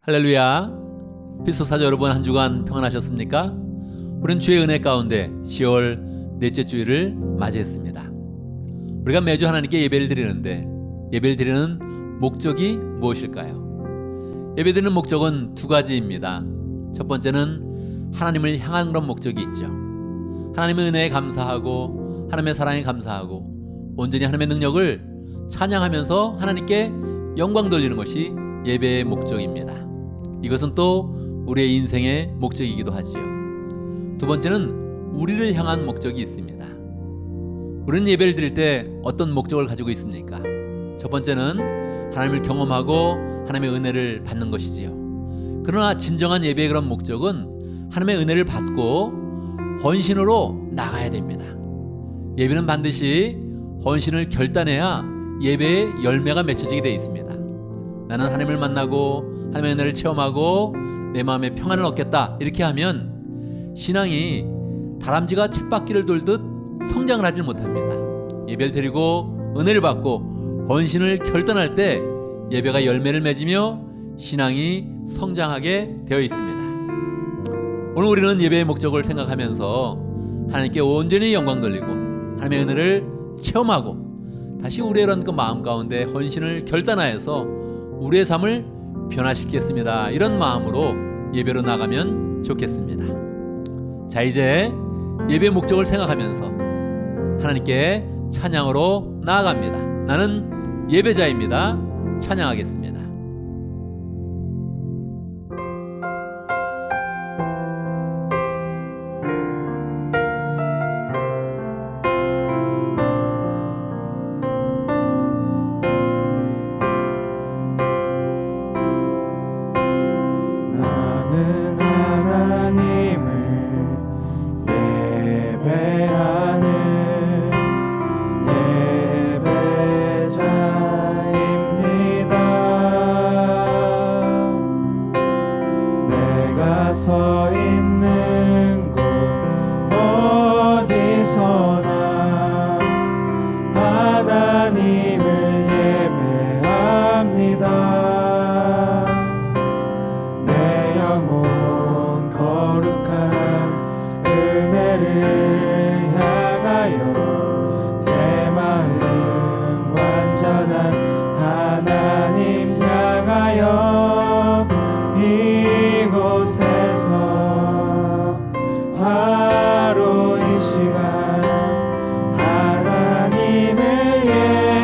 할렐루야. 피소사자 여러분, 한 주간 평안하셨습니까? 우리는 주의 은혜 가운데 10월 넷째 주일을 맞이했습니다. 우리가 매주 하나님께 예배를 드리는데 예배를 드리는 목적이 무엇일까요? 예배드리는 목적은 두 가지입니다. 첫 번째는 하나님을 향한 그런 목적이 있죠. 하나님의 은혜에 감사하고 하나님의 사랑에 감사하고 온전히 하나님의 능력을 찬양하면서 하나님께 영광 돌리는 것이 예배의 목적입니다. 이것은 또 우리의 인생의 목적이기도 하지요. 두 번째는 우리를 향한 목적이 있습니다. 우리는 예배를 드릴 때 어떤 목적을 가지고 있습니까? 첫 번째는 하나님을 경험하고 하나님의 은혜를 받는 것이지요. 그러나 진정한 예배의 그런 목적은 하나님의 은혜를 받고 헌신으로 나가야 됩니다. 예배는 반드시 헌신을 결단해야 예배의 열매가 맺혀지게 되어 있습니다. 나는 하나님을 만나고 하나님의 은혜를 체험하고 내 마음에 평안을 얻겠다, 이렇게 하면 신앙이 다람쥐가 쳇바퀴를 돌듯 성장을 하지 못합니다. 예배를 드리고 은혜를 받고 헌신을 결단할 때 예배가 열매를 맺으며 신앙이 성장하게 되어 있습니다. 오늘 우리는 예배의 목적을 생각하면서 하나님께 온전히 영광 돌리고 하나님의 은혜를 체험하고 다시 우리의 이런 그 마음 가운데 헌신을 결단하여서 우리의 삶을 변화시키겠습니다. 이런 마음으로 예배로 나가면 좋겠습니다. 자, 이제 예배의 목적을 생각하면서 하나님께 찬양으로 나아갑니다. 나는 예배자입니다. 찬양하겠습니다. 서 있는 곳 어디서나 하나님을 예배합니다. 내 영혼 거룩한 은혜를 향하여 내 마음 완전한 하나님 향하여 이곳에서 바로 이 시간 하나님을 예배합니다.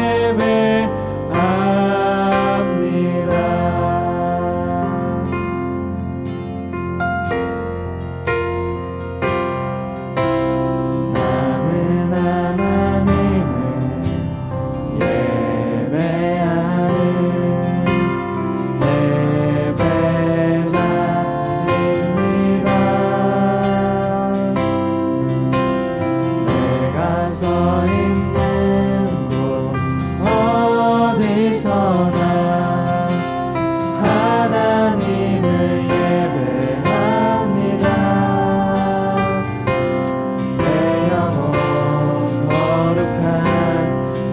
나는 하나님을 예배하는 서 있는 곳 어디서나 하나님을 예배합니다. 내 영혼 거룩한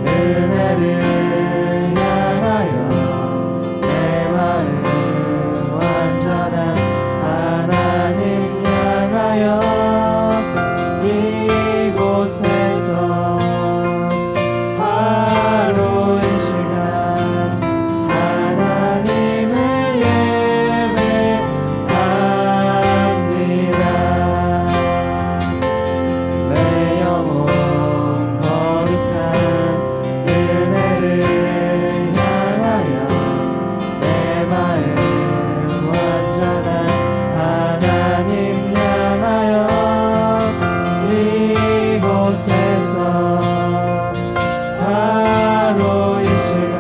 은혜를 향하여 내 마음 완전한 하나님 향하여 이곳에서 바로 이 시간 하나님을 예배합니다. 내 영혼 거룩한 은혜를 향하여 내 마음 완전한 하나님 향하여 이곳에서 바로 이 시간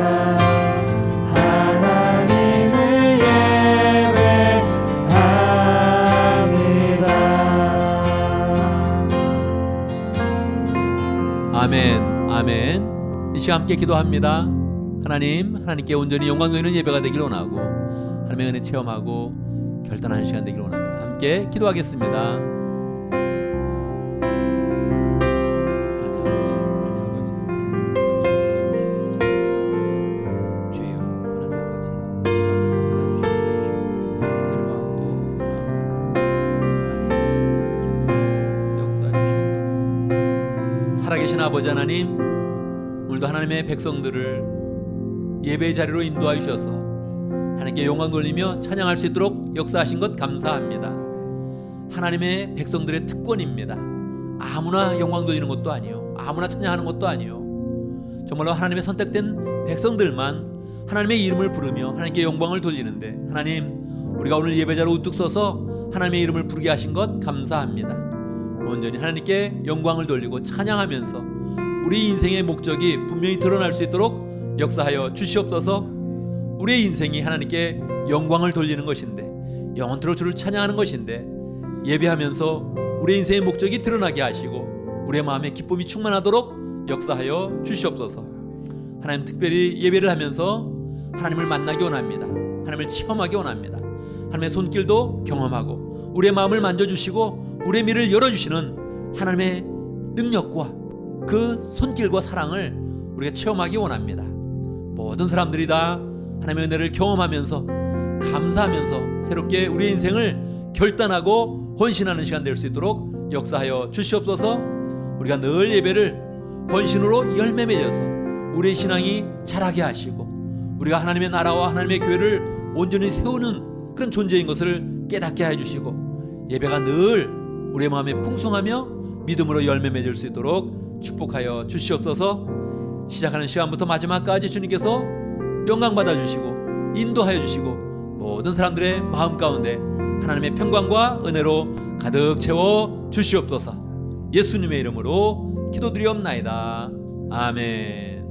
하나님을 예배합니다. 아멘, 아멘. 이 시간 함께 기도합니다. 하나님께 온전히 영광 돌리는 예배가 되길 원하고 하나님의 은혜 체험하고 결단하는 시간 되길 원합니다. 함께 기도하겠습니다. 주여, 하나님 아버지, 살아계신 아버지 하나님, 오늘도 하나님의 백성들을 예배의 자리로 인도하여 주셔서 하나님께 영광 돌리며 찬양할 수 있도록 역사하신 것 감사합니다. 하나님의 백성들의 특권입니다. 아무나 영광 돌리는 것도 아니요, 아무나 찬양하는 것도 아니요, 정말로 하나님의 선택된 백성들만 하나님의 이름을 부르며 하나님께 영광을 돌리는데, 하나님, 우리가 오늘 예배자로 우뚝 서서 하나님의 이름을 부르게 하신 것 감사합니다. 온전히 하나님께 영광을 돌리고 찬양하면서 우리 인생의 목적이 분명히 드러날 수 있도록 역사하여 주시옵소서. 우리의 인생이 하나님께 영광을 돌리는 것인데, 영원토록 주를 찬양하는 것인데, 예배하면서 우리의 인생의 목적이 드러나게 하시고 우리의 마음에 기쁨이 충만하도록 역사하여 주시옵소서. 하나님, 특별히 예배를 하면서 하나님을 만나기 원합니다. 하나님을 체험하기 원합니다. 하나님의 손길도 경험하고 우리의 마음을 만져주시고 우리의 미를 열어주시는 하나님의 능력과 그 손길과 사랑을 우리가 체험하기 원합니다. 모든 사람들이 다 하나님의 은혜를 경험하면서 감사하면서 새롭게 우리의 인생을 결단하고 헌신하는 시간 될 수 있도록 역사하여 주시옵소서. 우리가 늘 예배를 헌신으로 열매 맺어서 우리의 신앙이 자라게 하시고 우리가 하나님의 나라와 하나님의 교회를 온전히 세우는 그런 존재인 것을 깨닫게 해주시고, 예배가 늘 우리의 마음에 풍성하며 믿음으로 열매 맺을 수 있도록 축복하여 주시옵소서. 시작하는 시간부터 마지막까지 주님께서 영광 받아주시고 인도하여 주시고 모든 사람들의 마음 가운데 하나님의 평강과 은혜로 가득 채워 주시옵소서. 예수님의 이름으로 기도드리옵나이다. 아멘.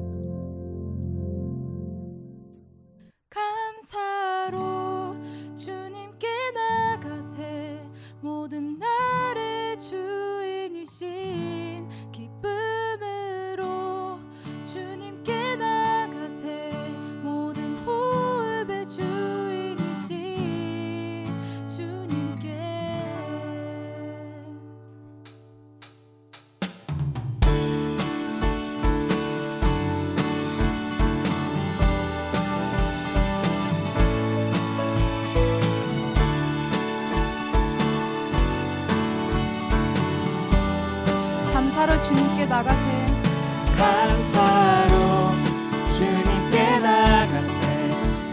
감사로 주님께 나가세. 모든 날의 주인이신 기쁨으로 주님께 나가세. 모든 호흡의 주인이신 주님께. 감사로 주님께 나가세. 감사로 주님께 나가세.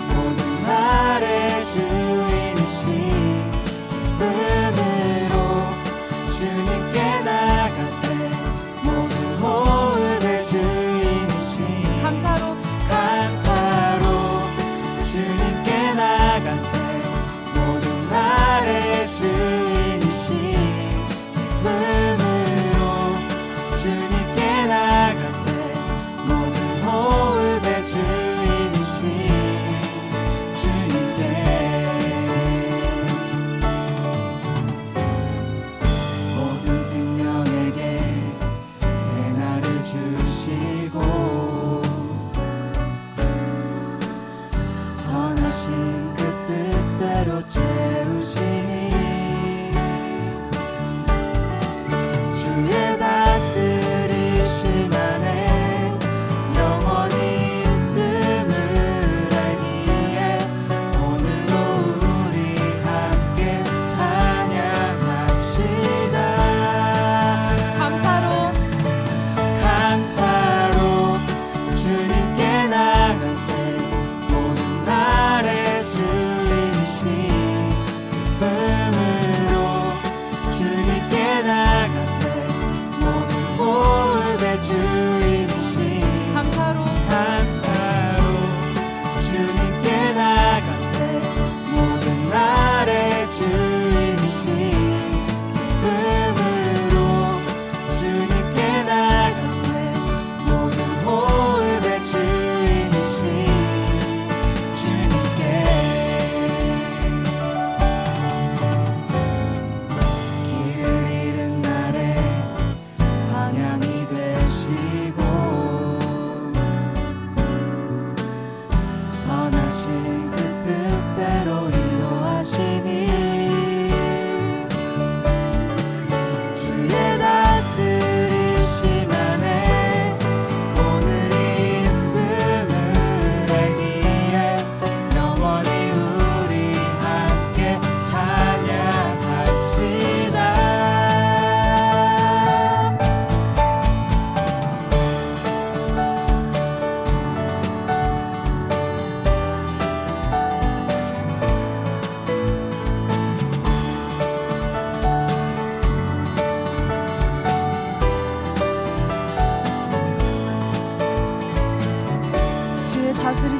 모든 말의 주인이신 기쁨으로 주님께 나가세. 모든 호흡의 주인이신 감사로 주님께 나가세. 모든 말의 주인이신 기쁨으로 주님께 나가세. 모든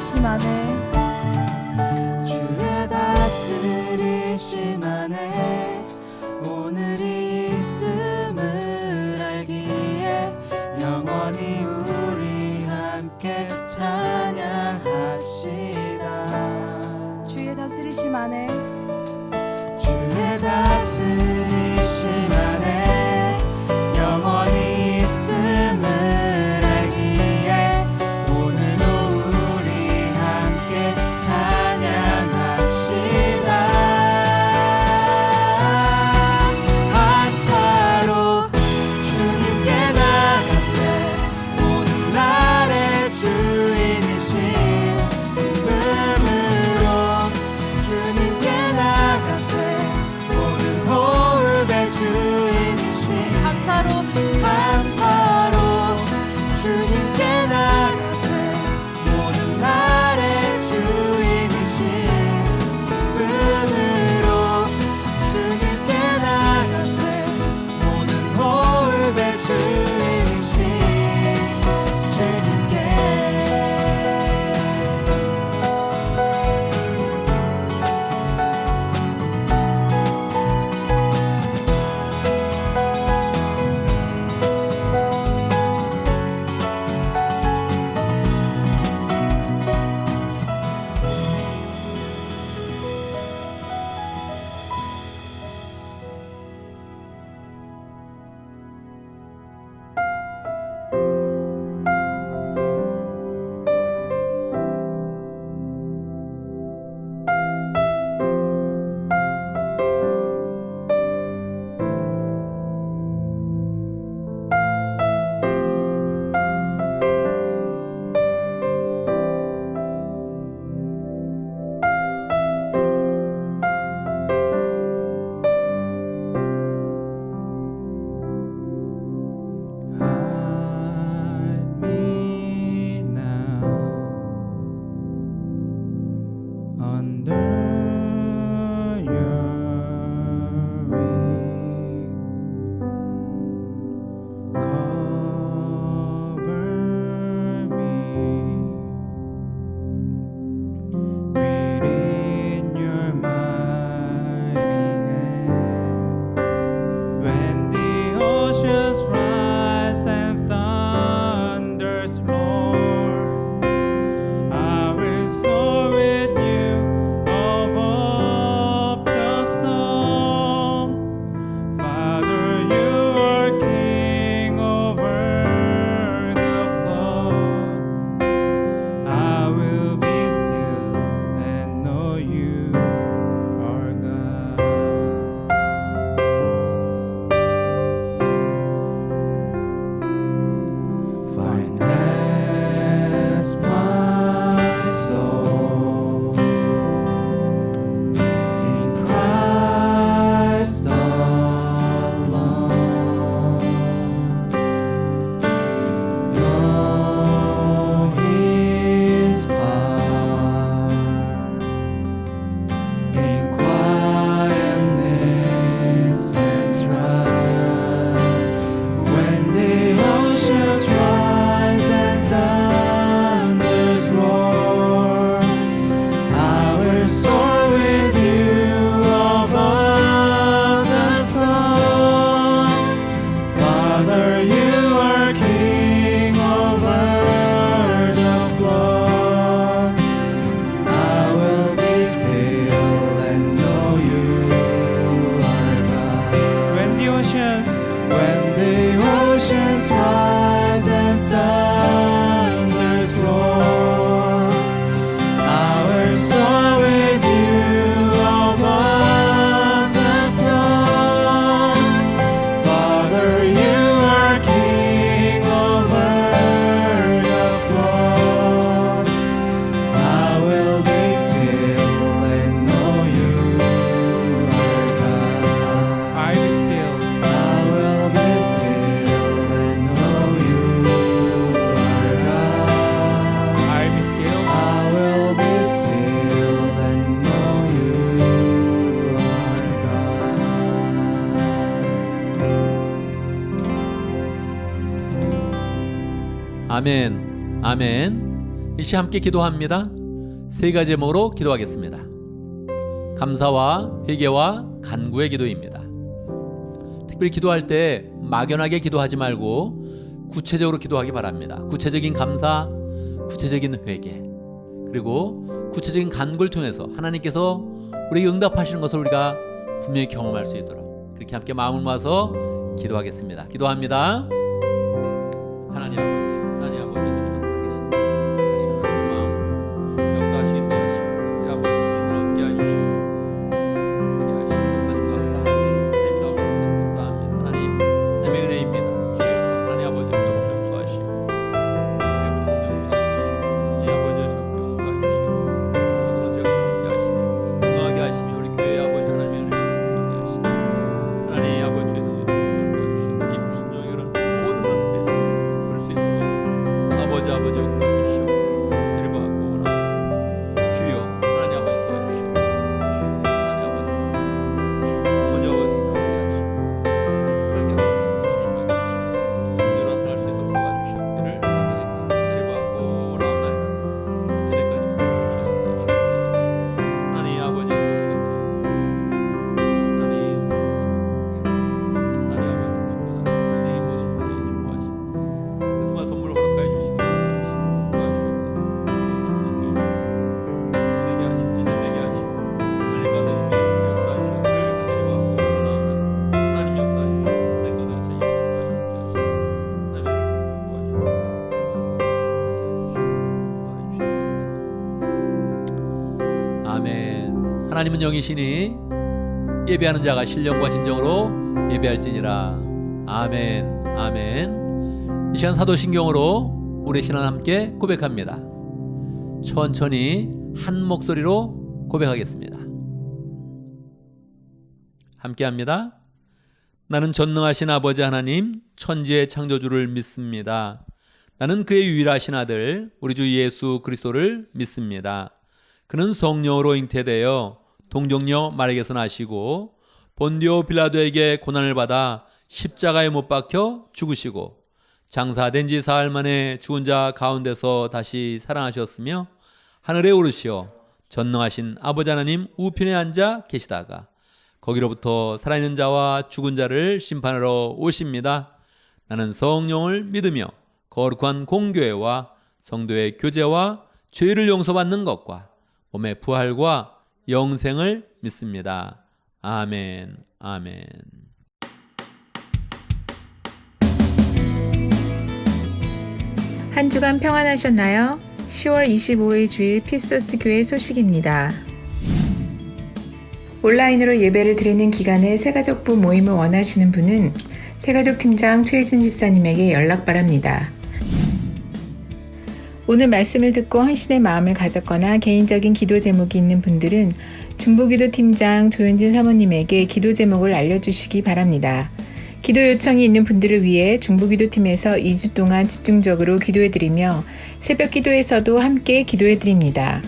다스리심 안에 주의 다스리심 안에 오늘이 있음을 알기에 영원히 우리 함께 찬양합시다. 주의 다스리심 안에 주의 다스리심 안에 영원히 있음을 알기에 오늘도 우리 함께 찬양합시다. 감사로 주님께 나가세 모든 날의 주인이신 기쁨으로 주님께 나가세 모든 호흡의 주인이신 감사로 주님께 나가세 모든 날의 주인이신 기쁨으로 주님께 나가세 모든 호흡의 주인이신 주님께 Hide me now under your wings. Cover me within your mighty hand. When the oceans rise and thunders roar, I will soar with you above the storm. Father, you are king over the flood. I will be still and know you are God. Find rest, my soul, in Christ alone. Know His power in quietness and trust. When the oceans rise and thunders roar, I will soar with you above the storm. Father, you are king over the flood. I will be still and know you are God. When the oceans rise and thunders roar, I will soar with you above the storm. Father, you are king over the flood. I will be still and know you are God. I will be still and know you are God. I will be still and know you are God. 아멘, 아멘. 이 시 함께 기도합니다. 세 가지 제목으로 기도하겠습니다. 감사와 회개와 간구의 기도입니다. 특별히 기도할 때 막연하게 기도하지 말고 구체적으로 기도하기 바랍니다. 구체적인 감사, 구체적인 회개, 그리고 구체적인 간구를 통해서 하나님께서 우리에게 응답하시는 것을 우리가 분명히 경험할 수 있도록 그렇게 함께 마음을 모아서 기도하겠습니다. 기도합니다. 하나님 아버지, 하나님 아버지 주님은 살아계십니다. 다시 하나님 마음 역사하시기 인도하시고 우리 아버지 주님을 얻게 해주시고 쓰게 하시고 역사하시고 감사합니다. 하나님이다 감사합니다. 하나님의 은혜입니다. 주여 하나님 아버지 조금 용서하시고 우리 아버지 용서하시고 이 아버지 조금 용서하시고 모든 죄가 함께 하시며 건강하게 하시며 우리 교회 아버지 하나님의 은혜를 함께 하시고 하나님 아버지 주의 눈을 도와주시고 이 불순종의 그런 모든 모습에서 볼 수 있도록 아버지 역사해 주시옵소서. 데려받고 원합니다. 주여 하나님 아버지 도와주시옵소서. 주여 하나님 아버지 어머니 아버지 순종하게 하시고 살게 하시고 신실하게 하시고 은혜로 나타날 수 있도록 도와주시옵기를 아버지가 데려받고 원합니다. 은혜까지만 주시옵소서. 하나님 아버지 도와주시옵소서. 하나님 아버지 도와주시옵소서. 이 모든 반응을 축복하시고 그스마 선물을 허락하여 주시고 도와주시옵소서. 상시켜 주시고 되게 하시고 진행되게 하시고 하나님 가운데 주님의 역사를 역사해 주시기를 데려받고 원합니다. 하나님 역사해 주시고 내 가운데 같이 역사하시게 하시고 하나님의 역사를 도와주시고 아멘. 하나님은 영이시니 예배하는 자가 신령과 진정으로 예배할지니라. 아멘. 아멘. 이 시간 사도신경으로 우리 신앙 함께 고백합니다. 천천히 한 목소리로 고백하겠습니다. 함께합니다. 나는 전능하신 아버지 하나님 천지의 창조주를 믿습니다. 나는 그의 유일하신 아들 우리 주 예수 그리스도를 믿습니다. 그는 성령으로 잉태되어 동정녀 마리아에게서 나시고 본디오 빌라도에게 고난을 받아 십자가에 못 박혀 죽으시고 장사된 지 사흘 만에 죽은 자 가운데서 다시 살아나셨으며 하늘에 오르시어 전능하신 아버지 하나님 우편에 앉아 계시다가 거기로부터 살아있는 자와 죽은 자를 심판하러 오십니다. 나는 성령을 믿으며 거룩한 공교회와 성도의 교제와 죄를 용서받는 것과 몸의 부활과 영생을 믿습니다. 아멘. 아멘. 한 주간 평안하셨나요? 10월 25일 주일 피소스 교회 소식입니다. 온라인으로 예배를 드리는 기간에 새가족부 모임을 원하시는 분은 새가족 팀장 최혜진 집사님에게 연락 바랍니다. 오늘 말씀을 듣고 헌신의 마음을 가졌거나 개인적인 기도 제목이 있는 분들은 중보기도 팀장 조윤진 사모님에게 기도 제목을 알려주시기 바랍니다. 기도 요청이 있는 분들을 위해 중보기도팀에서 2주 동안 집중적으로 기도해드리며 새벽 기도에서도 함께 기도해드립니다.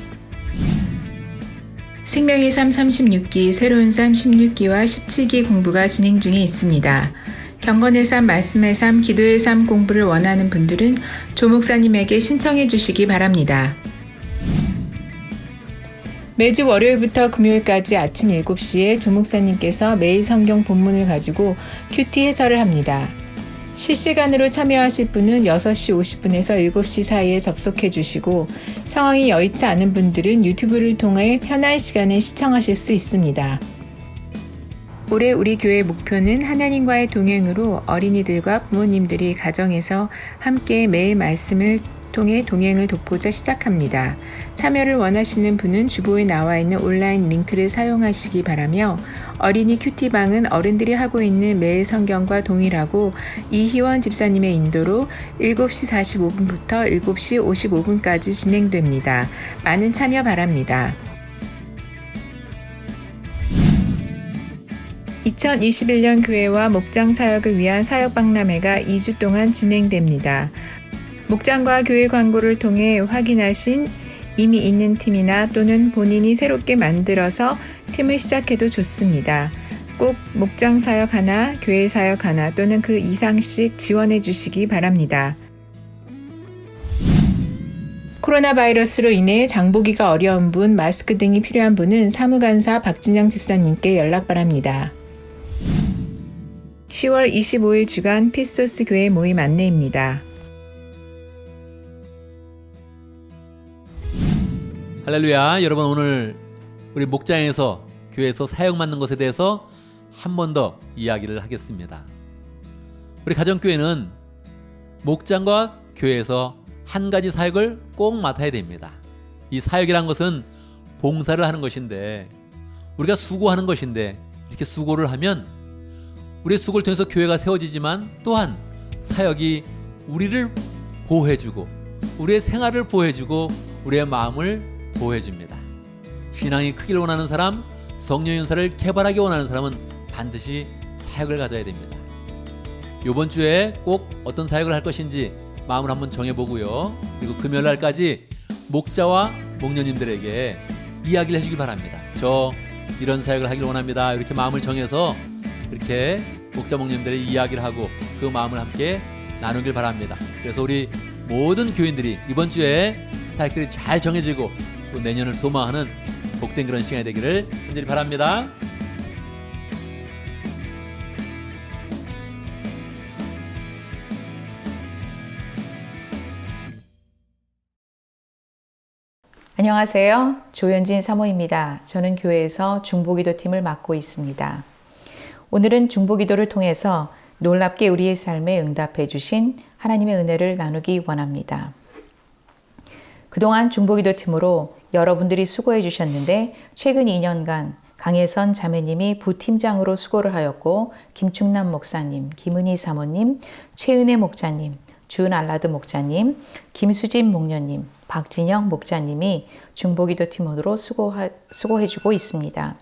생명의 삶 36기, 새로운 삶 16기와 17기 공부가 진행 중에 있습니다. 경건의 삶, 말씀의 삶, 기도의 삶 공부를 원하는 분들은 조 목사님에게 신청해 주시기 바랍니다. 매주 월요일부터 금요일까지 아침 7시에 조 목사님께서 매일 성경 본문을 가지고 큐티 해설을 합니다. 실시간으로 참여하실 분은 6시 50분에서 7시 사이에 접속해 주시고 상황이 여의치 않은 분들은 유튜브를 통해 편한 시간에 시청하실 수 있습니다. 올해 우리 교회의 목표는 하나님과의 동행으로 어린이들과 부모님들이 가정에서 함께 매일 말씀을 통해 동행을 돕고자 시작합니다. 참여를 원하시는 분은 주보에 나와 있는 온라인 링크를 사용하시기 바라며 어린이 큐티방은 어른들이 하고 있는 매일 성경과 동일하고 이희원 집사님의 인도로 7시 45분부터 7시 55분까지 진행됩니다. 많은 참여 바랍니다. 2021년 교회와 목장 사역을 위한 사역 박람회가 2주 동안 진행됩니다. 목장과 교회 광고를 통해 확인하신 이미 있는 팀이나 또는 본인이 새롭게 만들어서 팀을 시작해도 좋습니다. 꼭 목장 사역 하나, 교회 사역 하나 또는 그 이상씩 지원해 주시기 바랍니다. 코로나 바이러스로 인해 장보기가 어려운 분, 마스크 등이 필요한 분은 사무간사 박진영 집사님께 연락 바랍니다. 10월 25일 주간 피스토스 교회 모임 안내입니다. 할렐루야. 여러분, 오늘 우리 목장에서 교회에서 사역받는 것에 대해서 한 번 더 이야기를 하겠습니다. 우리 가정교회는 목장과 교회에서 한 가지 사역을 꼭 맡아야 됩니다. 이 사역이란 것은 봉사를 하는 것인데, 우리가 수고하는 것인데, 이렇게 수고를 하면 우리의 수고를 통해서 교회가 세워지지만 또한 사역이 우리를 보호해주고 우리의 생활을 보호해주고 우리의 마음을 보호해줍니다. 신앙이 크기를 원하는 사람, 성령 연사를 개발하기 원하는 사람은 반드시 사역을 가져야 됩니다. 이번 주에 꼭 어떤 사역을 할 것인지 마음을 한번 정해보고요. 그리고 금요일날까지 목자와 목녀님들에게 이야기를 해주기 바랍니다. 저 이런 사역을 하길 원합니다. 이렇게 마음을 정해서 이렇게 목자 목녀님들의 이야기를 하고 그 마음을 함께 나누길 바랍니다. 그래서 우리 모든 교인들이 이번 주에 사역들이 잘 정해지고 또 내년을 소망하는 복된 그런 시간이 되기를 간절히 바랍니다. 안녕하세요. 조현진 사모입니다. 저는 교회에서 중보기도 팀을 맡고 있습니다. 오늘은 중보기도를 통해서 놀랍게 우리의 삶에 응답해 주신 하나님의 은혜를 나누기 원합니다. 그동안 중보기도 팀으로 여러분들이 수고해 주셨는데 최근 2년간 강혜선 자매님이 부팀장으로 수고를 하였고 김충남 목사님, 김은희 사모님, 최은혜 목자님, 주은알라드 목자님, 김수진 목녀님, 박진영 목자님이 중보기도 팀으로 수고해주고 있습니다.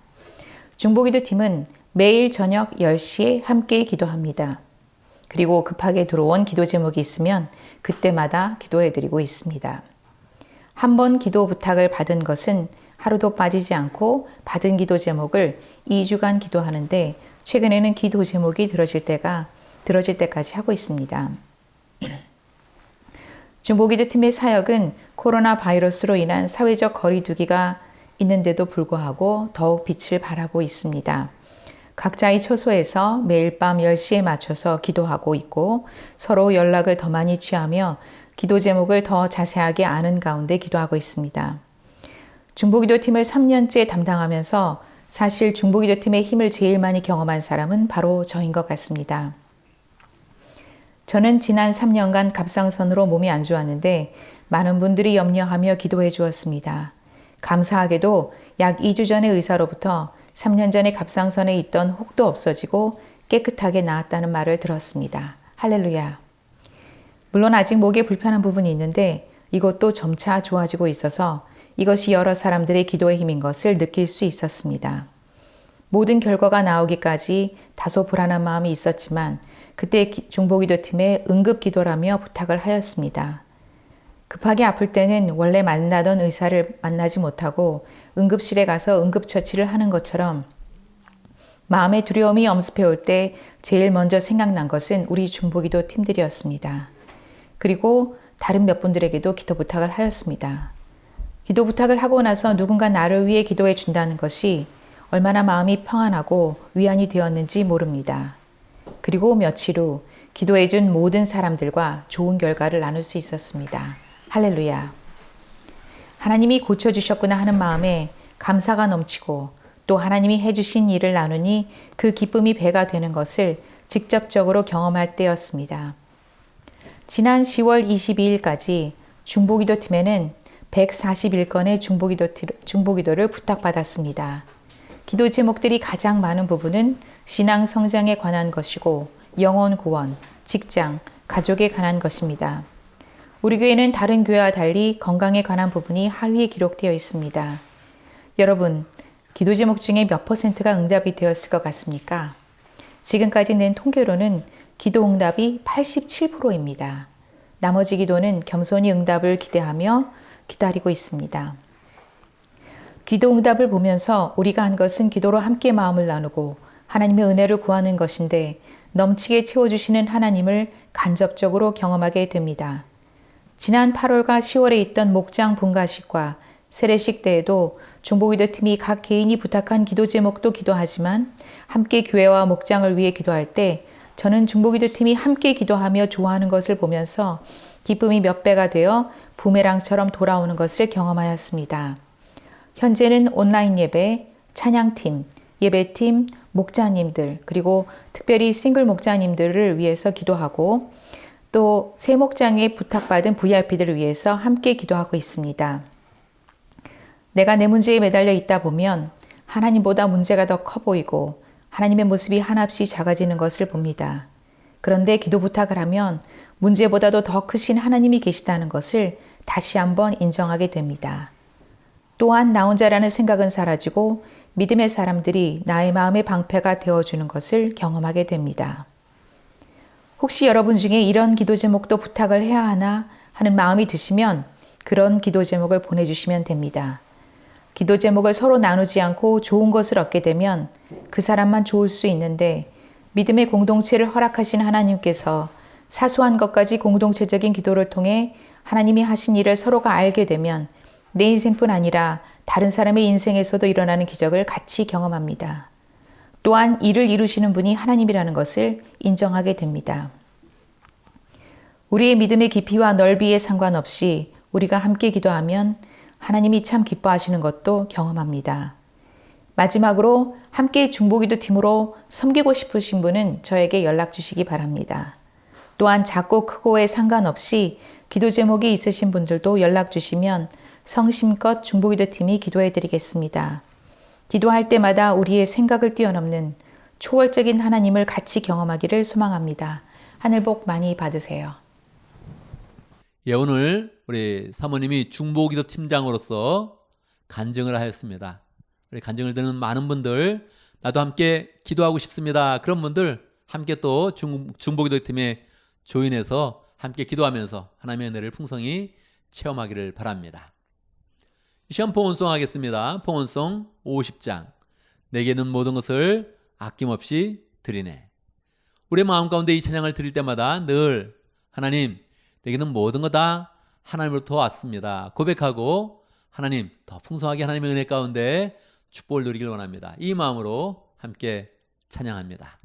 중보기도 팀은 매일 저녁 10시에 함께 기도합니다. 그리고 급하게 들어온 기도 제목이 있으면 그때마다 기도해드리고 있습니다. 한 번 기도 부탁을 받은 것은 하루도 빠지지 않고 받은 기도 제목을 2주간 기도하는데 최근에는 기도 제목이 들어질 때까지 하고 있습니다. 중보기도 팀의 사역은 코로나 바이러스로 인한 사회적 거리두기가 있는데도 불구하고 더욱 빛을 발하고 있습니다. 각자의 처소에서 매일 밤 10시에 맞춰서 기도하고 있고 서로 연락을 더 많이 취하며 기도 제목을 더 자세하게 아는 가운데 기도하고 있습니다. 중보기도 팀을 3년째 담당하면서 사실 중보기도 팀의 힘을 제일 많이 경험한 사람은 바로 저인 것 같습니다. 저는 지난 3년간 갑상선으로 몸이 안 좋았는데 많은 분들이 염려하며 기도해 주었습니다. 감사하게도 약 2주 전에 의사로부터 3년 전에 갑상선에 있던 혹도 없어지고 깨끗하게 나았다는 말을 들었습니다. 할렐루야. 물론 아직 목에 불편한 부분이 있는데 이것도 점차 좋아지고 있어서 이것이 여러 사람들의 기도의 힘인 것을 느낄 수 있었습니다. 모든 결과가 나오기까지 다소 불안한 마음이 있었지만 그때 중보기도 팀에 응급기도라며 부탁을 하였습니다. 급하게 아플 때는 원래 만나던 의사를 만나지 못하고 응급실에 가서 응급처치를 하는 것처럼 마음의 두려움이 엄습해 올 때 제일 먼저 생각난 것은 우리 중보기도 팀들이었습니다. 그리고 다른 몇 분들에게도 기도 부탁을 하였습니다. 기도 부탁을 하고 나서 누군가 나를 위해 기도해 준다는 것이 얼마나 마음이 평안하고 위안이 되었는지 모릅니다. 그리고 며칠 후 기도해 준 모든 사람들과 좋은 결과를 나눌 수 있었습니다. 할렐루야. 하나님이 고쳐주셨구나 하는 마음에 감사가 넘치고 또 하나님이 해주신 일을 나누니 그 기쁨이 배가 되는 것을 직접적으로 경험할 때였습니다. 지난 10월 22일까지 중보기도 팀에는 141건의 중보기도를 부탁받았습니다. 기도 제목들이 가장 많은 부분은 신앙 성장에 관한 것이고 영혼 구원, 직장, 가족에 관한 것입니다. 우리 교회는 다른 교회와 달리 건강에 관한 부분이 하위에 기록되어 있습니다. 여러분, 기도 제목 중에 몇 %가 응답이 되었을 것 같습니까? 지금까지 낸 통계로는 기도 응답이 87%입니다. 나머지 기도는 겸손히 응답을 기대하며 기다리고 있습니다. 기도 응답을 보면서 우리가 한 것은 기도로 함께 마음을 나누고 하나님의 은혜를 구하는 것인데 넘치게 채워주시는 하나님을 간접적으로 경험하게 됩니다. 지난 8월과 10월에 있던 목장 분가식과 세례식 때에도 중보기도 팀이 각 개인이 부탁한 기도 제목도 기도하지만 함께 교회와 목장을 위해 기도할 때 저는 중보기도 팀이 함께 기도하며 좋아하는 것을 보면서 기쁨이 몇 배가 되어 부메랑처럼 돌아오는 것을 경험하였습니다. 현재는 온라인 예배, 찬양팀, 예배팀, 목자님들, 그리고 특별히 싱글 목자님들을 위해서 기도하고 또 새 목장에 부탁받은 VIP들을 위해서 함께 기도하고 있습니다. 내가 내 문제에 매달려 있다 보면 하나님보다 문제가 더 커 보이고 하나님의 모습이 한없이 작아지는 것을 봅니다. 그런데 기도 부탁을 하면 문제보다도 더 크신 하나님이 계시다는 것을 다시 한번 인정하게 됩니다. 또한 나 혼자라는 생각은 사라지고 믿음의 사람들이 나의 마음의 방패가 되어주는 것을 경험하게 됩니다. 혹시 여러분 중에 이런 기도 제목도 부탁을 해야 하나 하는 마음이 드시면 그런 기도 제목을 보내주시면 됩니다. 기도 제목을 서로 나누지 않고 좋은 것을 얻게 되면 그 사람만 좋을 수 있는데 믿음의 공동체를 허락하신 하나님께서 사소한 것까지 공동체적인 기도를 통해 하나님이 하신 일을 서로가 알게 되면 내 인생뿐 아니라 다른 사람의 인생에서도 일어나는 기적을 같이 경험합니다. 또한 이를 이루시는 분이 하나님이라는 것을 인정하게 됩니다. 우리의 믿음의 깊이와 넓이에 상관없이 우리가 함께 기도하면 하나님이 참 기뻐하시는 것도 경험합니다. 마지막으로 함께 중보기도 팀으로 섬기고 싶으신 분은 저에게 연락 주시기 바랍니다. 또한 작고 크고에 상관없이 기도 제목이 있으신 분들도 연락 주시면 성심껏 중보기도 팀이 기도해 드리겠습니다. 기도할 때마다 우리의 생각을 뛰어넘는 초월적인 하나님을 같이 경험하기를 소망합니다. 하늘 복 많이 받으세요. 예, 오늘 우리 사모님이 중보기도 팀장으로서 간증을 하였습니다. 우리 간증을 듣는 많은 분들, 나도 함께 기도하고 싶습니다. 그런 분들 함께 또 중보기도 팀에 조인해서 함께 기도하면서 하나님의 은혜를 풍성히 체험하기를 바랍니다. 이 시간 봉헌송 하겠습니다. 봉헌송 50장. 내게는 모든 것을 아낌없이 드리네. 우리의 마음 가운데 이 찬양을 드릴 때마다 늘 하나님, 내게는 모든 것 다 하나님으로부터 왔습니다. 고백하고 하나님, 더 풍성하게 하나님의 은혜 가운데 축복을 누리길 원합니다. 이 마음으로 함께 찬양합니다.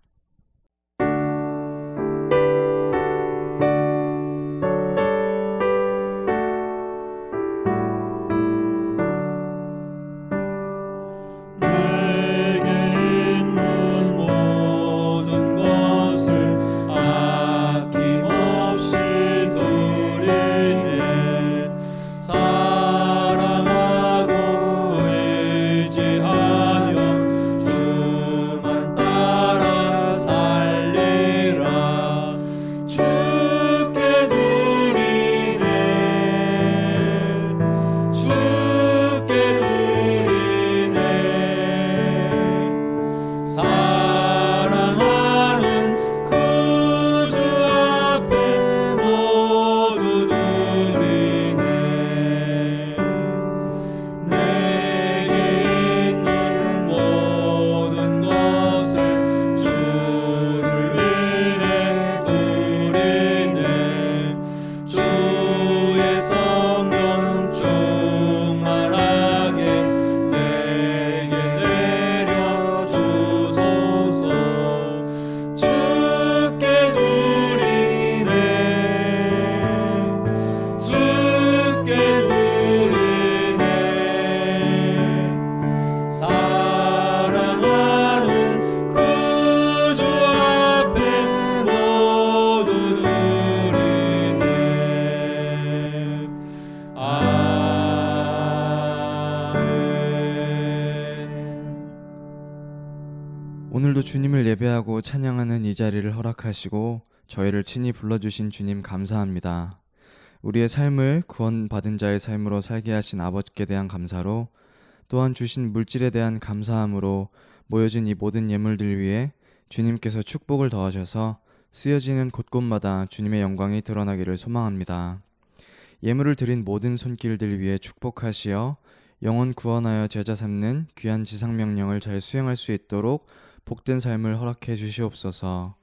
오늘도 주님을 예배하고 찬양하는 이 자리를 허락하시고 저희를 친히 불러주신 주님 감사합니다. 우리의 삶을 구원받은 자의 삶으로 살게 하신 아버지께 대한 감사로 또한 주신 물질에 대한 감사함으로 모여진 이 모든 예물들 위에 주님께서 축복을 더하셔서 쓰여지는 곳곳마다 주님의 영광이 드러나기를 소망합니다. 예물을 드린 모든 손길들 위에 축복하시어 영혼 구원하여 제자 삼는 귀한 지상명령을 잘 수행할 수 있도록 복된 삶을 허락해 주시옵소서.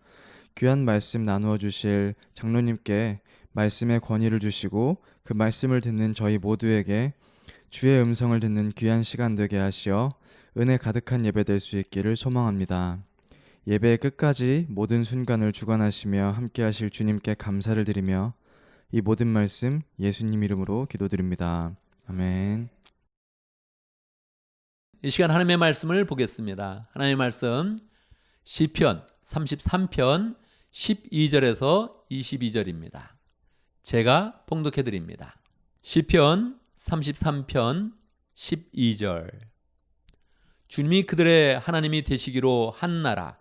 귀한 말씀 나누어 주실 장로님께 말씀의 권위를 주시고 그 말씀을 듣는 저희 모두에게 주의 음성을 듣는 귀한 시간 되게 하시어 은혜 가득한 예배 될 수 있기를 소망합니다. 예배의 끝까지 모든 순간을 주관하시며 함께 하실 주님께 감사를 드리며 이 모든 말씀 예수님 이름으로 기도드립니다. 아멘. 이 시간 하나님의 말씀을 보겠습니다. 하나님의 말씀 시편 33편 12절에서 22절입니다. 제가 봉독해 드립니다. 시편 33편 12절. 주님이 그들의 하나님이 되시기로 한 나라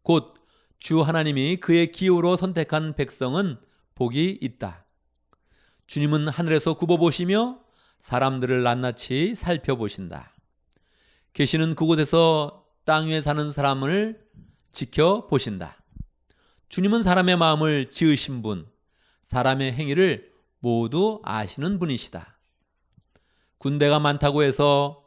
곧 주 하나님이 그의 기호로 선택한 백성은 복이 있다. 주님은 하늘에서 굽어보시며 사람들을 낱낱이 살펴보신다. 계시는 그곳에서 땅 위에 사는 사람을 지켜보신다. 주님은 사람의 마음을 지으신 분, 사람의 행위를 모두 아시는 분이시다. 군대가 많다고 해서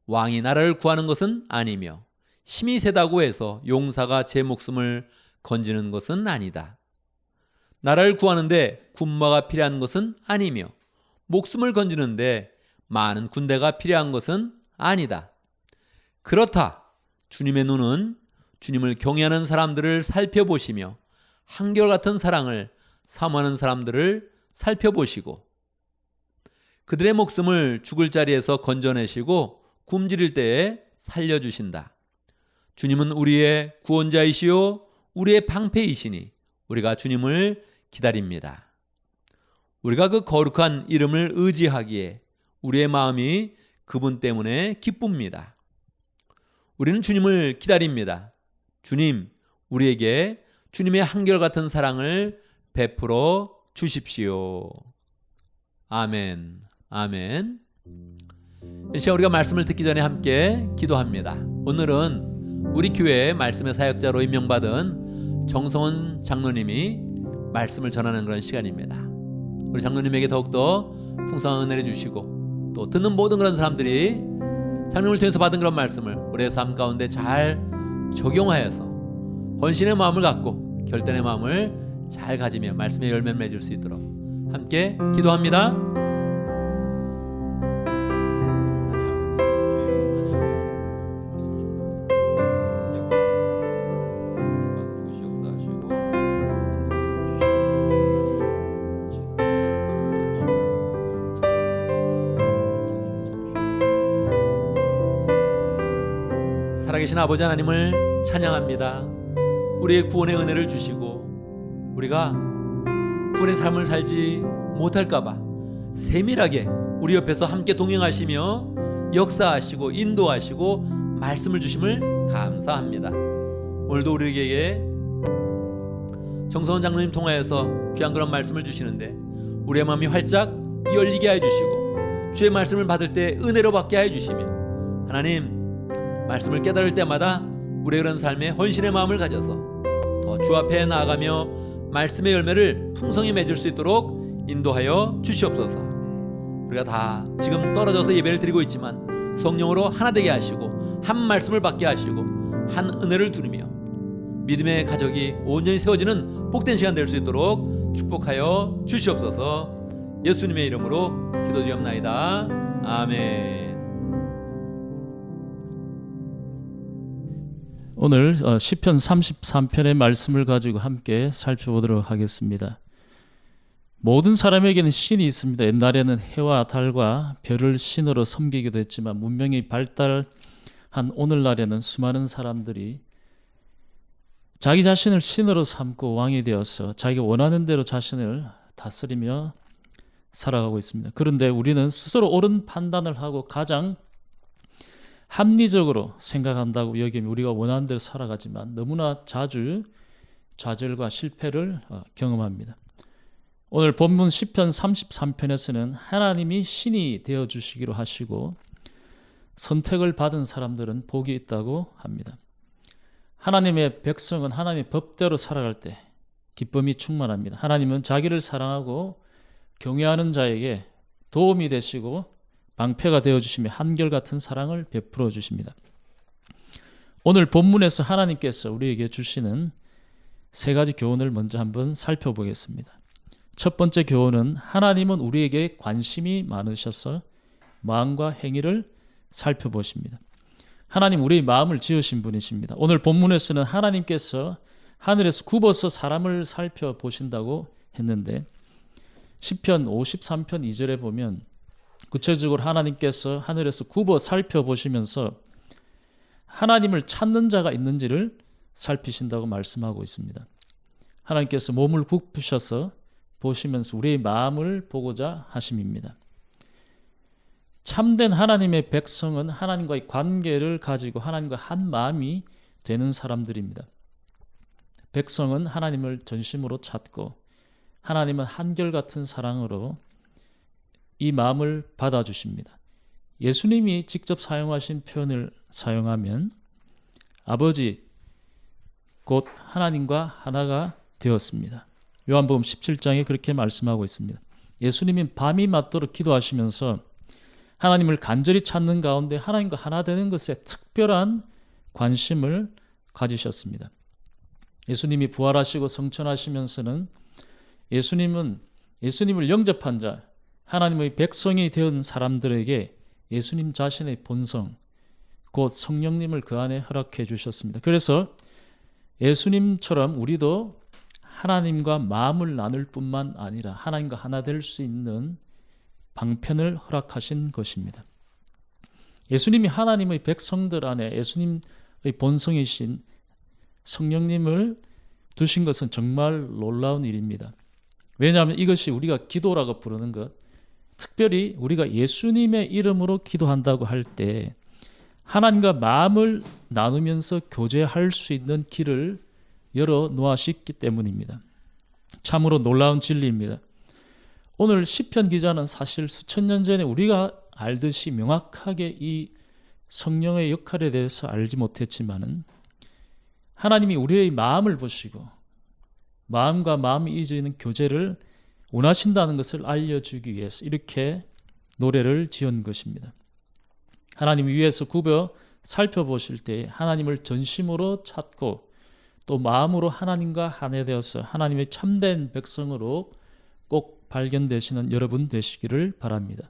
왕이 나라를 구하는 것은 아니며 힘이 세다고 해서 용사가 제 목숨을 건지는 것은 아니다. 나라를 구하는데 군마가 필요한 것은 아니며 목숨을 건지는데 많은 군대가 필요한 것은 아니다. 그렇다. 주님의 눈은 주님을 경외하는 사람들을 살펴보시며 한결같은 사랑을 사모하는 사람들을 살펴보시고 그들의 목숨을 죽을 자리에서 건져내시고 굶주릴 때에 살려주신다. 주님은 우리의 구원자이시요 우리의 방패이시니 우리가 주님을 기다립니다. 우리가 그 거룩한 이름을 의지하기에 우리의 마음이 그분 때문에 기쁩니다. 우리는 주님을 기다립니다. 주님, 우리에게 주님의 한결같은 사랑을 베풀어 주십시오. 아멘. 아멘. 이 시간 우리가 말씀을 듣기 전에 함께 기도합니다. 오늘은 우리 교회 말씀의 사역자로 임명받은 정성원 장로님이 말씀을 전하는 그런 시간입니다. 우리 장로님에게 더욱더 풍성한 은혜를 주시고 또 듣는 모든 그런 사람들이 장로님을 통해서 받은 그런 말씀을 우리의 삶 가운데 잘 적용하여서 헌신의 마음을 갖고 결단의 마음을 잘 가지며 말씀의 열매를 맺을 수 있도록 함께 기도합니다. 살아계신 아버지 하나님을 찬양합니다. 우리의 구원의 은혜를 주시고 우리가 구원의 삶을 살지 못할까봐 세밀하게 우리 옆에서 함께 동행하시며 역사하시고 인도하시고 말씀을 주심을 감사합니다. 오늘도 우리에게 정성원 장로님 통하여서 귀한 그런 말씀을 주시는데 우리의 마음이 활짝 열리게 해주시고 주의 말씀을 받을 때 은혜로 받게 해주시며 하나님 말씀을 깨달을 때마다 우리의 그런 삶에 헌신의 마음을 가져서 더 주 앞에 나아가며 말씀의 열매를 풍성히 맺을 수 있도록 인도하여 주시옵소서. 우리가 다 지금 떨어져서 예배를 드리고 있지만 성령으로 하나 되게 하시고 한 말씀을 받게 하시고 한 은혜를 두르며 믿음의 가족이 온전히 세워지는 복된 시간 될 수 있도록 축복하여 주시옵소서. 예수님의 이름으로 기도드리옵나이다. 아멘. 오늘 시편 33편의 말씀을 가지고 함께 살펴보도록 하겠습니다. 모든 사람에게는 신이 있습니다. 옛날에는 해와 달과 별을 신으로 섬기기도 했지만 문명이 발달한 오늘날에는 수많은 사람들이 자기 자신을 신으로 삼고 왕이 되어서 자기가 원하는 대로 자신을 다스리며 살아가고 있습니다. 그런데 우리는 스스로 옳은 판단을 하고 가장 합리적으로 생각한다고 여기면 우리가 원하는 대로 살아가지만 너무나 자주 좌절과 실패를 경험합니다. 오늘 본문 시편 33편에서는 하나님이 신이 되어주시기로 하시고 선택을 받은 사람들은 복이 있다고 합니다. 하나님의 백성은 하나님의 법대로 살아갈 때 기쁨이 충만합니다. 하나님은 자기를 사랑하고 경외하는 자에게 도움이 되시고 방패가 되어주시며 한결같은 사랑을 베풀어 주십니다. 오늘 본문에서 하나님께서 우리에게 주시는 세 가지 교훈을 먼저 한번 살펴보겠습니다. 첫 번째 교훈은 하나님은 우리에게 관심이 많으셔서 마음과 행위를 살펴보십니다. 하나님 우리의 마음을 지으신 분이십니다. 오늘 본문에서는 하나님께서 하늘에서 굽어서 사람을 살펴보신다고 했는데 시편 53편 2절에 보면 구체적으로 하나님께서 하늘에서 굽어 살펴보시면서 하나님을 찾는 자가 있는지를 살피신다고 말씀하고 있습니다. 하나님께서 몸을 굽으셔서 보시면서 우리의 마음을 보고자 하심입니다. 참된 하나님의 백성은 하나님과의 관계를 가지고 하나님과 한 마음이 되는 사람들입니다. 백성은 하나님을 전심으로 찾고 하나님은 한결같은 사랑으로 이 마음을 받아주십니다. 예수님이 직접 사용하신 표현을 사용하면 아버지 곧 하나님과 하나가 되었습니다. 요한복음 17장에 그렇게 말씀하고 있습니다. 예수님이 밤이 맞도록 기도하시면서 하나님을 간절히 찾는 가운데 하나님과 하나 되는 것에 특별한 관심을 가지셨습니다. 예수님이 부활하시고 성천하시면서는 예수님을 영접한 자, 하나님의 백성이 되은 사람들에게 예수님 자신의 본성, 곧 성령님을 그 안에 허락해 주셨습니다. 그래서 예수님처럼 우리도 하나님과 마음을 나눌 뿐만 아니라 하나님과 하나 될 수 있는 방편을 허락하신 것입니다. 예수님이 하나님의 백성들 안에 예수님의 본성이신 성령님을 두신 것은 정말 놀라운 일입니다. 왜냐하면 이것이 우리가 기도라고 부르는 것, 특별히 우리가 예수님의 이름으로 기도한다고 할 때 하나님과 마음을 나누면서 교제할 수 있는 길을 열어 놓으셨기 때문입니다. 참으로 놀라운 진리입니다. 오늘 시편 기자는 사실 수천 년 전에 우리가 알듯이 명확하게 이 성령의 역할에 대해서 알지 못했지만은 하나님이 우리의 마음을 보시고 마음과 마음이 이어지는 교제를 원하신다는 것을 알려주기 위해서 이렇게 노래를 지은 것입니다. 하나님 위에서 굽어 살펴보실 때 하나님을 전심으로 찾고 또 마음으로 하나님과 하나 되어서 하나님의 참된 백성으로 꼭 발견되시는 여러분 되시기를 바랍니다.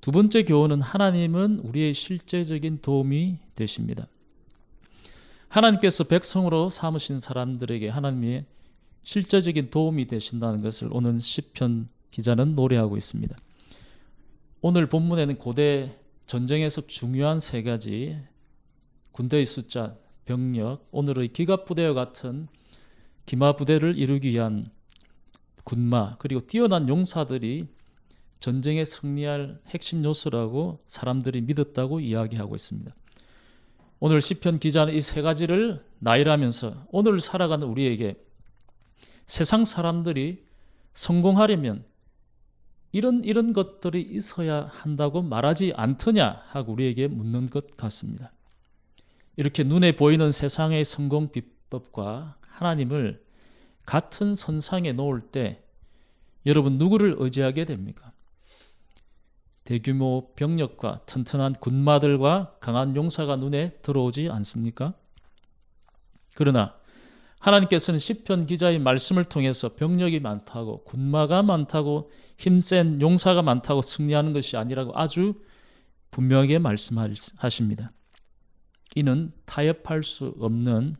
두 번째 교훈은 하나님은 우리의 실제적인 도움이 되십니다. 하나님께서 백성으로 삼으신 사람들에게 하나님의 실제적인 도움이 되신다는 것을 오늘 시편 기자는 노래하고 있습니다. 오늘 본문에는 고대 전쟁에서 중요한 세 가지 군대의 숫자, 병력, 오늘의 기갑부대와 같은 기마부대를 이루기 위한 군마 그리고 뛰어난 용사들이 전쟁에 승리할 핵심 요소라고 사람들이 믿었다고 이야기하고 있습니다. 오늘 시편 기자는 이 세 가지를 나열하면서 오늘 살아가는 우리에게 세상 사람들이 성공하려면 이런 것들이 있어야 한다고 말하지 않더냐 하고 우리에게 묻는 것 같습니다. 이렇게 눈에 보이는 세상의 성공 비법과 하나님을 같은 선상에 놓을 때 여러분 누구를 의지하게 됩니까? 대규모 병력과 튼튼한 군마들과 강한 용사가 눈에 들어오지 않습니까? 그러나 하나님께서는 시편 기자의 말씀을 통해서 병력이 많다고 군마가 많다고 힘센 용사가 많다고 승리하는 것이 아니라고 아주 분명하게 말씀하십니다. 이는 타협할 수 없는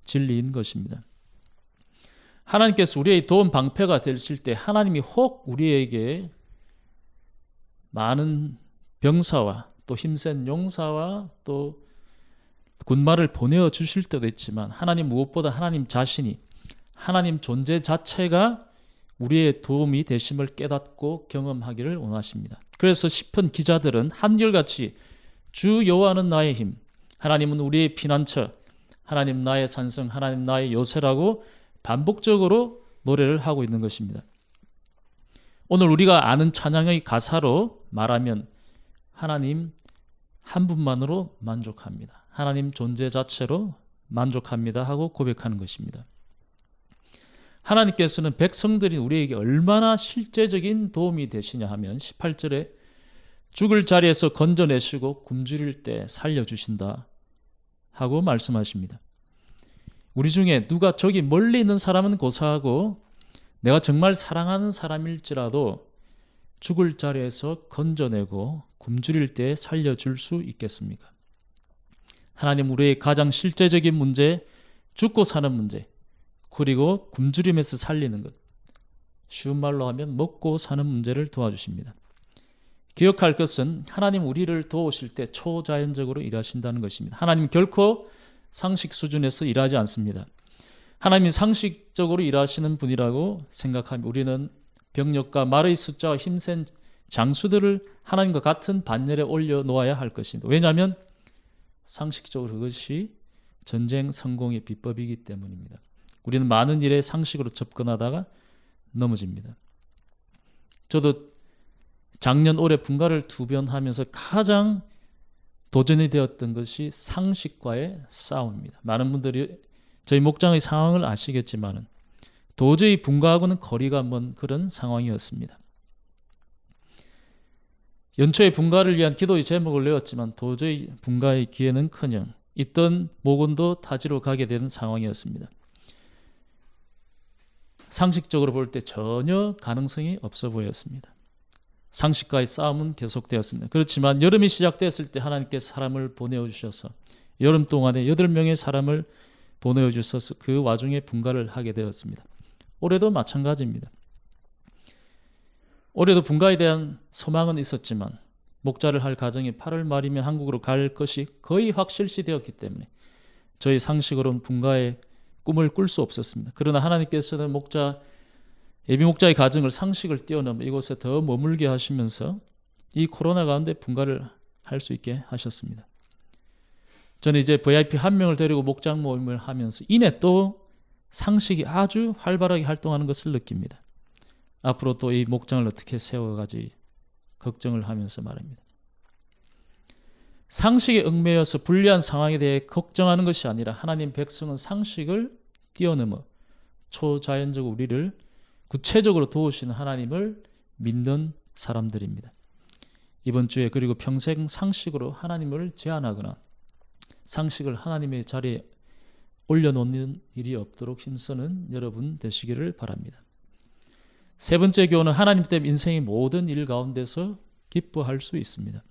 진리인 것입니다. 하나님께서 우리의 도움 방패가 되실 때 하나님이 혹 우리에게 많은 병사와 또 힘센 용사와 또 군마를 보내어 주실 때도 있지만 하나님 무엇보다 하나님 자신이 하나님 존재 자체가 우리의 도움이 되심을 깨닫고 경험하기를 원하십니다. 그래서 시편 기자들은 한결같이 주 여호와는 나의 힘, 하나님은 우리의 피난처, 하나님 나의 산성, 하나님 나의 요새라고 반복적으로 노래를 하고 있는 것입니다. 오늘 우리가 아는 찬양의 가사로 말하면 하나님 한 분만으로 만족합니다. 하나님 존재 자체로 만족합니다 하고 고백하는 것입니다. 하나님께서는 백성들이 우리에게 얼마나 실제적인 도움이 되시냐 하면 18절에 죽을 자리에서 건져내시고 굶주릴 때 살려주신다 하고 말씀하십니다. 우리 중에 누가 저기 멀리 있는 사람은 고사하고 내가 정말 사랑하는 사람일지라도 죽을 자리에서 건져내고 굶주릴 때 살려줄 수 있겠습니까? 하나님, 우리의 가장 실제적인 문제, 죽고 사는 문제, 그리고 굶주림에서 살리는 것, 쉬운 말로 하면 먹고 사는 문제를 도와주십니다. 기억할 것은 하나님 우리를 도우실 때 초자연적으로 일하신다는 것입니다. 하나님 결코 상식 수준에서 일하지 않습니다. 하나님이 상식적으로 일하시는 분이라고 생각하면 우리는 병력과 말의 숫자와 힘센 장수들을 하나님과 같은 반열에 올려놓아야 할 것입니다. 왜냐하면 상식적으로 그것이 전쟁 성공의 비법이기 때문입니다. 우리는 많은 일에 상식으로 접근하다가 넘어집니다. 저도 작년 올해 분가를 2번 하면서 가장 도전이 되었던 것이 상식과의 싸움입니다. 많은 분들이 저희 목장의 상황을 아시겠지만 도저히 분가하고는 거리가 먼 그런 상황이었습니다. 연초에 분가를 위한 기도의 제목을 내었지만 도저히 분가의 기회는커녕 있던 목원도 타지로 가게 되는 상황이었습니다. 상식적으로 볼 때 전혀 가능성이 없어 보였습니다. 상식과의 싸움은 계속되었습니다. 그렇지만 여름이 시작됐을 때 하나님께서 사람을 보내주셔서 여름 동안에 8명의 사람을 보내주셔서 그 와중에 분가를 하게 되었습니다. 올해도 마찬가지입니다. 올해도 분가에 대한 소망은 있었지만 목자를 할 가정이 8월 말이면 한국으로 갈 것이 거의 확실시 되었기 때문에 저희 상식으로는 분가의 꿈을 꿀 수 없었습니다. 그러나 하나님께서는 예비 목자의 가정을 상식을 뛰어넘어 이곳에 더 머물게 하시면서 이 코로나 가운데 분가를 할 수 있게 하셨습니다. 저는 이제 VIP 1명을 데리고 목장 모임을 하면서 이내 또 상식이 아주 활발하게 활동하는 것을 느낍니다. 앞으로 또 이 목장을 어떻게 세워가지 걱정을 하면서 말입니다. 상식에 얽매여서 불리한 상황에 대해 걱정하는 것이 아니라 하나님 백성은 상식을 뛰어넘어 초자연적 우리를 구체적으로 도우시는 하나님을 믿는 사람들입니다. 이번 주에 그리고 평생 상식으로 하나님을 제한하거나 상식을 하나님의 자리에 올려놓는 일이 없도록 힘쓰는 여러분 되시기를 바랍니다. 세 번째 교훈은 하나님 때문에 인생의 모든 일 가운데서 기뻐할 수 있습니다.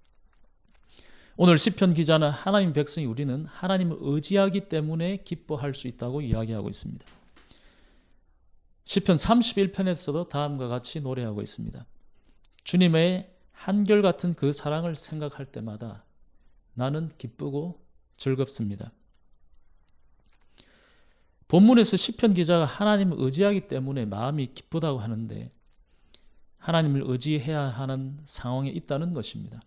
오늘 시편 기자는 하나님 백성이 우리는 하나님을 의지하기 때문에 기뻐할 수 있다고 이야기하고 있습니다. 시편 31편에서도 다음과 같이 노래하고 있습니다. 주님의 한결같은 그 사랑을 생각할 때마다 나는 기쁘고 즐겁습니다. 본문에서 시편 기자가 하나님을 의지하기 때문에 마음이 기쁘다고 하는데 하나님을 의지해야 하는 상황에 있다는 것입니다.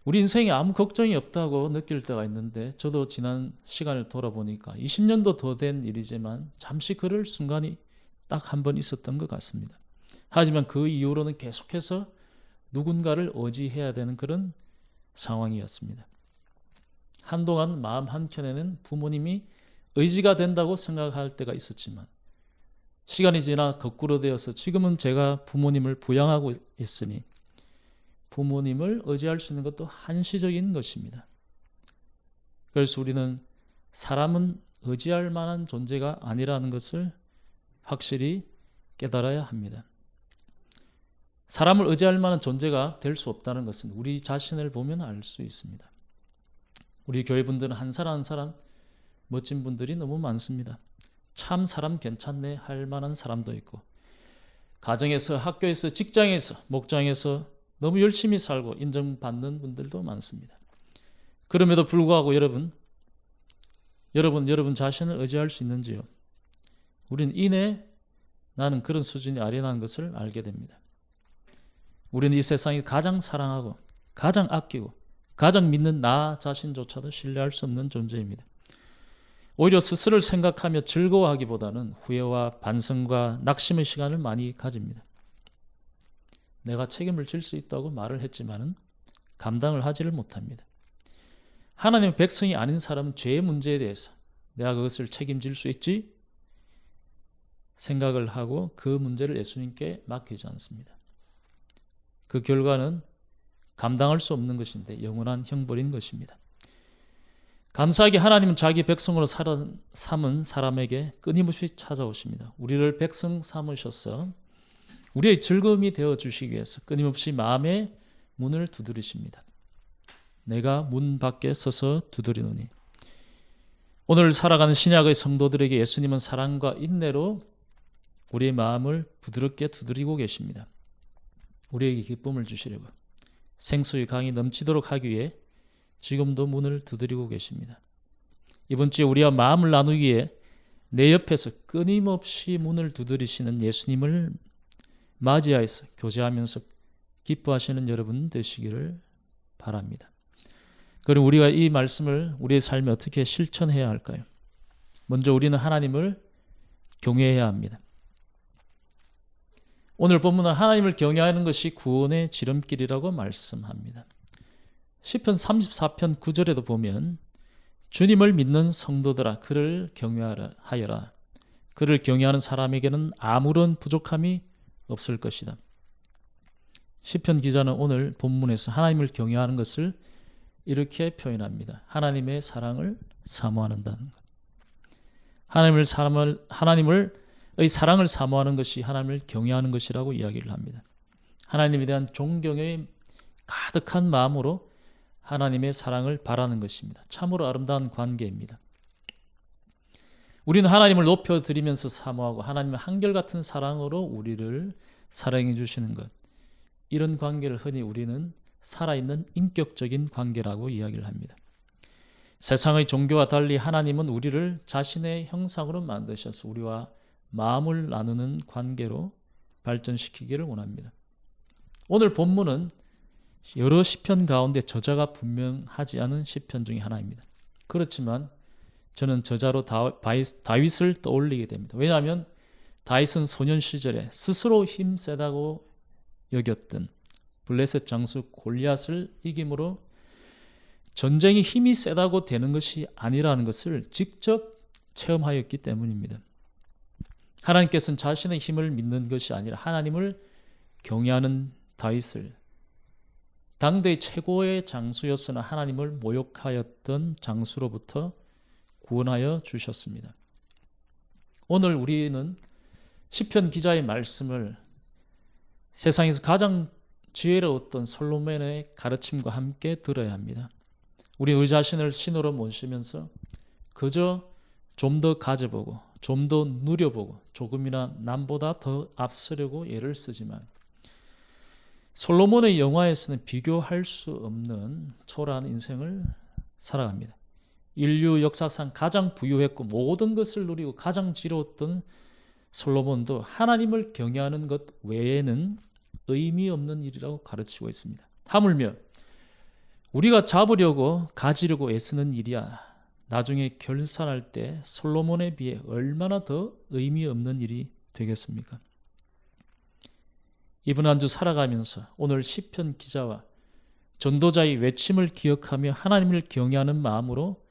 우리 인생에 아무 걱정이 없다고 느낄 때가 있는데 저도 지난 시간을 돌아보니까 20년도 더 된 일이지만 잠시 그럴 순간이 딱 한 번 있었던 것 같습니다. 하지만 그 이후로는 계속해서 누군가를 의지해야 되는 그런 상황이었습니다. 한동안 마음 한켠에는 부모님이 의지가 된다고 생각할 때가 있었지만 시간이 지나 거꾸로 되어서 지금은 제가 부모님을 부양하고 있으니 부모님을 의지할 수 있는 것도 한시적인 것입니다. 그래서 우리는 사람은 의지할 만한 존재가 아니라는 것을 확실히 깨달아야 합니다. 사람을 의지할 만한 존재가 될 수 없다는 것은 우리 자신을 보면 알 수 있습니다. 우리 교회분들은 한 사람 한 사람 멋진 분들이 너무 많습니다. 참 사람 괜찮네 할 만한 사람도 있고 가정에서, 학교에서, 직장에서, 목장에서 너무 열심히 살고 인정받는 분들도 많습니다. 그럼에도 불구하고 여러분 자신을 의지할 수 있는지요? 우리는 이내 나는 그런 수준이 아니라는 것을 알게 됩니다. 우리는 이 세상에 가장 사랑하고 가장 아끼고 가장 믿는 나 자신조차도 신뢰할 수 없는 존재입니다. 오히려 스스로를 생각하며 즐거워하기보다는 후회와 반성과 낙심의 시간을 많이 가집니다. 내가 책임을 질 수 있다고 말을 했지만은 감당을 하지를 못합니다. 하나님의 백성이 아닌 사람은 죄의 문제에 대해서 내가 그것을 책임질 수 있지? 생각을 하고 그 문제를 예수님께 맡기지 않습니다. 그 결과는 감당할 수 없는 것인데 영원한 형벌인 것입니다. 감사하게 하나님은 자기 백성으로 삼은 사람에게 끊임없이 찾아오십니다. 우리를 백성 삼으셔서 우리의 즐거움이 되어주시기 위해서 끊임없이 마음의 문을 두드리십니다. 내가 문 밖에 서서 두드리노니. 오늘 살아가는 신약의 성도들에게 예수님은 사랑과 인내로 우리의 마음을 부드럽게 두드리고 계십니다. 우리에게 기쁨을 주시려고 생수의 강이 넘치도록 하기 위해 지금도 문을 두드리고 계십니다. 이번 주에 우리와 마음을 나누기에 내 옆에서 끊임없이 문을 두드리시는 예수님을 맞이하여서 교제하면서 기뻐하시는 여러분 되시기를 바랍니다. 그럼 우리가 이 말씀을 우리의 삶에 어떻게 실천해야 할까요? 먼저 우리는 하나님을 경외해야 합니다. 오늘 본문은 하나님을 경외하는 것이 구원의 지름길이라고 말씀합니다. 시편 34편 9절에도 보면 주님을 믿는 성도들아 그를 경외하여라. 그를 경외하는 사람에게는 아무런 부족함이 없을 것이다. 시편 기자는 오늘 본문에서 하나님을 경외하는 것을 이렇게 표현합니다. 하나님의 사랑을 사모한다는 것. 하나님의 사랑을 사모하는 것이 하나님을 경외하는 것이라고 이야기를 합니다. 하나님에 대한 존경의 가득한 마음으로 하나님의 사랑을 바라는 것입니다. 참으로 아름다운 관계입니다. 우리는 하나님을 높여드리면서 사모하고 하나님의 한결같은 사랑으로 우리를 사랑해 주시는 것. 이런 관계를 흔히 우리는 살아있는 인격적인 관계라고 이야기를 합니다. 세상의 종교와 달리 하나님은 우리를 자신의 형상으로 만드셔서 우리와 마음을 나누는 관계로 발전시키기를 원합니다. 오늘 본문은 여러 시편 가운데 저자가 분명하지 않은 시편 중에 하나입니다. 그렇지만 저는 저자로 다윗을 떠올리게 됩니다. 왜냐하면 다윗은 소년 시절에 스스로 힘세다고 여겼던 블레셋 장수 골리앗을 이김으로 전쟁이 힘이 세다고 되는 것이 아니라는 것을 직접 체험하였기 때문입니다. 하나님께서는 자신의 힘을 믿는 것이 아니라 하나님을 경외하는 다윗을 당대의 최고의 장수였으나 하나님을 모욕하였던 장수로부터 구원하여 주셨습니다. 오늘 우리는 시편 기자의 말씀을 세상에서 가장 지혜로웠던 솔로몬의 가르침과 함께 들어야 합니다. 우리 우리 자신을 신으로 모시면서 그저 좀 더 가져보고 좀 더 누려보고 조금이나 남보다 더 앞서려고 애를 쓰지만 솔로몬의 영화에서는 비교할 수 없는 초라한 인생을 살아갑니다. 인류 역사상 가장 부유했고 모든 것을 누리고 가장 지혜로웠던 솔로몬도 하나님을 경외하는 것 외에는 의미 없는 일이라고 가르치고 있습니다. 하물며 우리가 잡으려고 가지려고 애쓰는 일이야 나중에 결산할 때 솔로몬에 비해 얼마나 더 의미 없는 일이 되겠습니까? 이번 한 주 살아가면서 오늘 시편 기자와 전도자의 외침을 기억하며 하나님을 경외하는 마음으로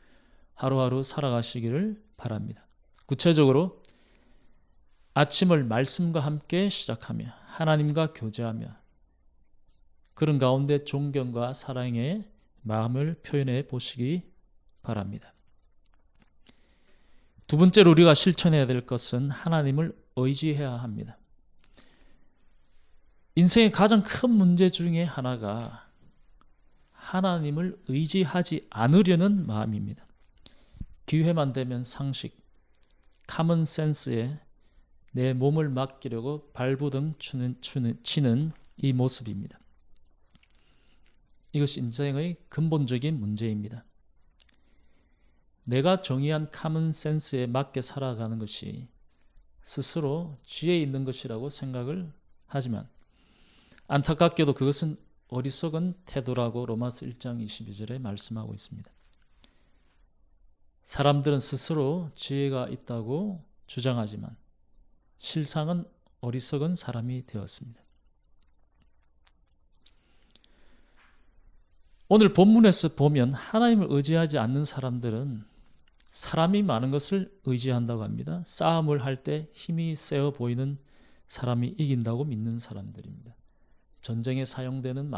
하루하루 살아가시기를 바랍니다. 구체적으로 아침을 말씀과 함께 시작하며 하나님과 교제하며 그런 가운데 존경과 사랑의 마음을 표현해 보시기 바랍니다. 두 번째로 우리가 실천해야 될 것은 하나님을 의지해야 합니다. 인생의 가장 큰 문제 중에 하나가 하나님을 의지하지 않으려는 마음입니다. 기회만 되면 상식, 커먼 센스에 내 몸을 맡기려고 발부등 치는 이 모습입니다. 이것이 인생의 근본적인 문제입니다. 내가 정의한 커먼 센스에 맞게 살아가는 것이 스스로 지혜 있는 것이라고 생각을 하지만 안타깝게도 그것은 어리석은 태도라고 로마서 1장 22절에 말씀하고 있습니다. 사람들은 스스로 지혜가 있다고 주장하지만 실상은 어리석은 사람이 되었습니다. 오늘 본문에서 보면 하나님을 의지하지 않는 사람들은 사람이 많은 것을 의지한다고 합니다. 싸움을 할 때 힘이 세어 보이는 사람이 이긴다고 믿는 사람들입니다. 전쟁에 사용되는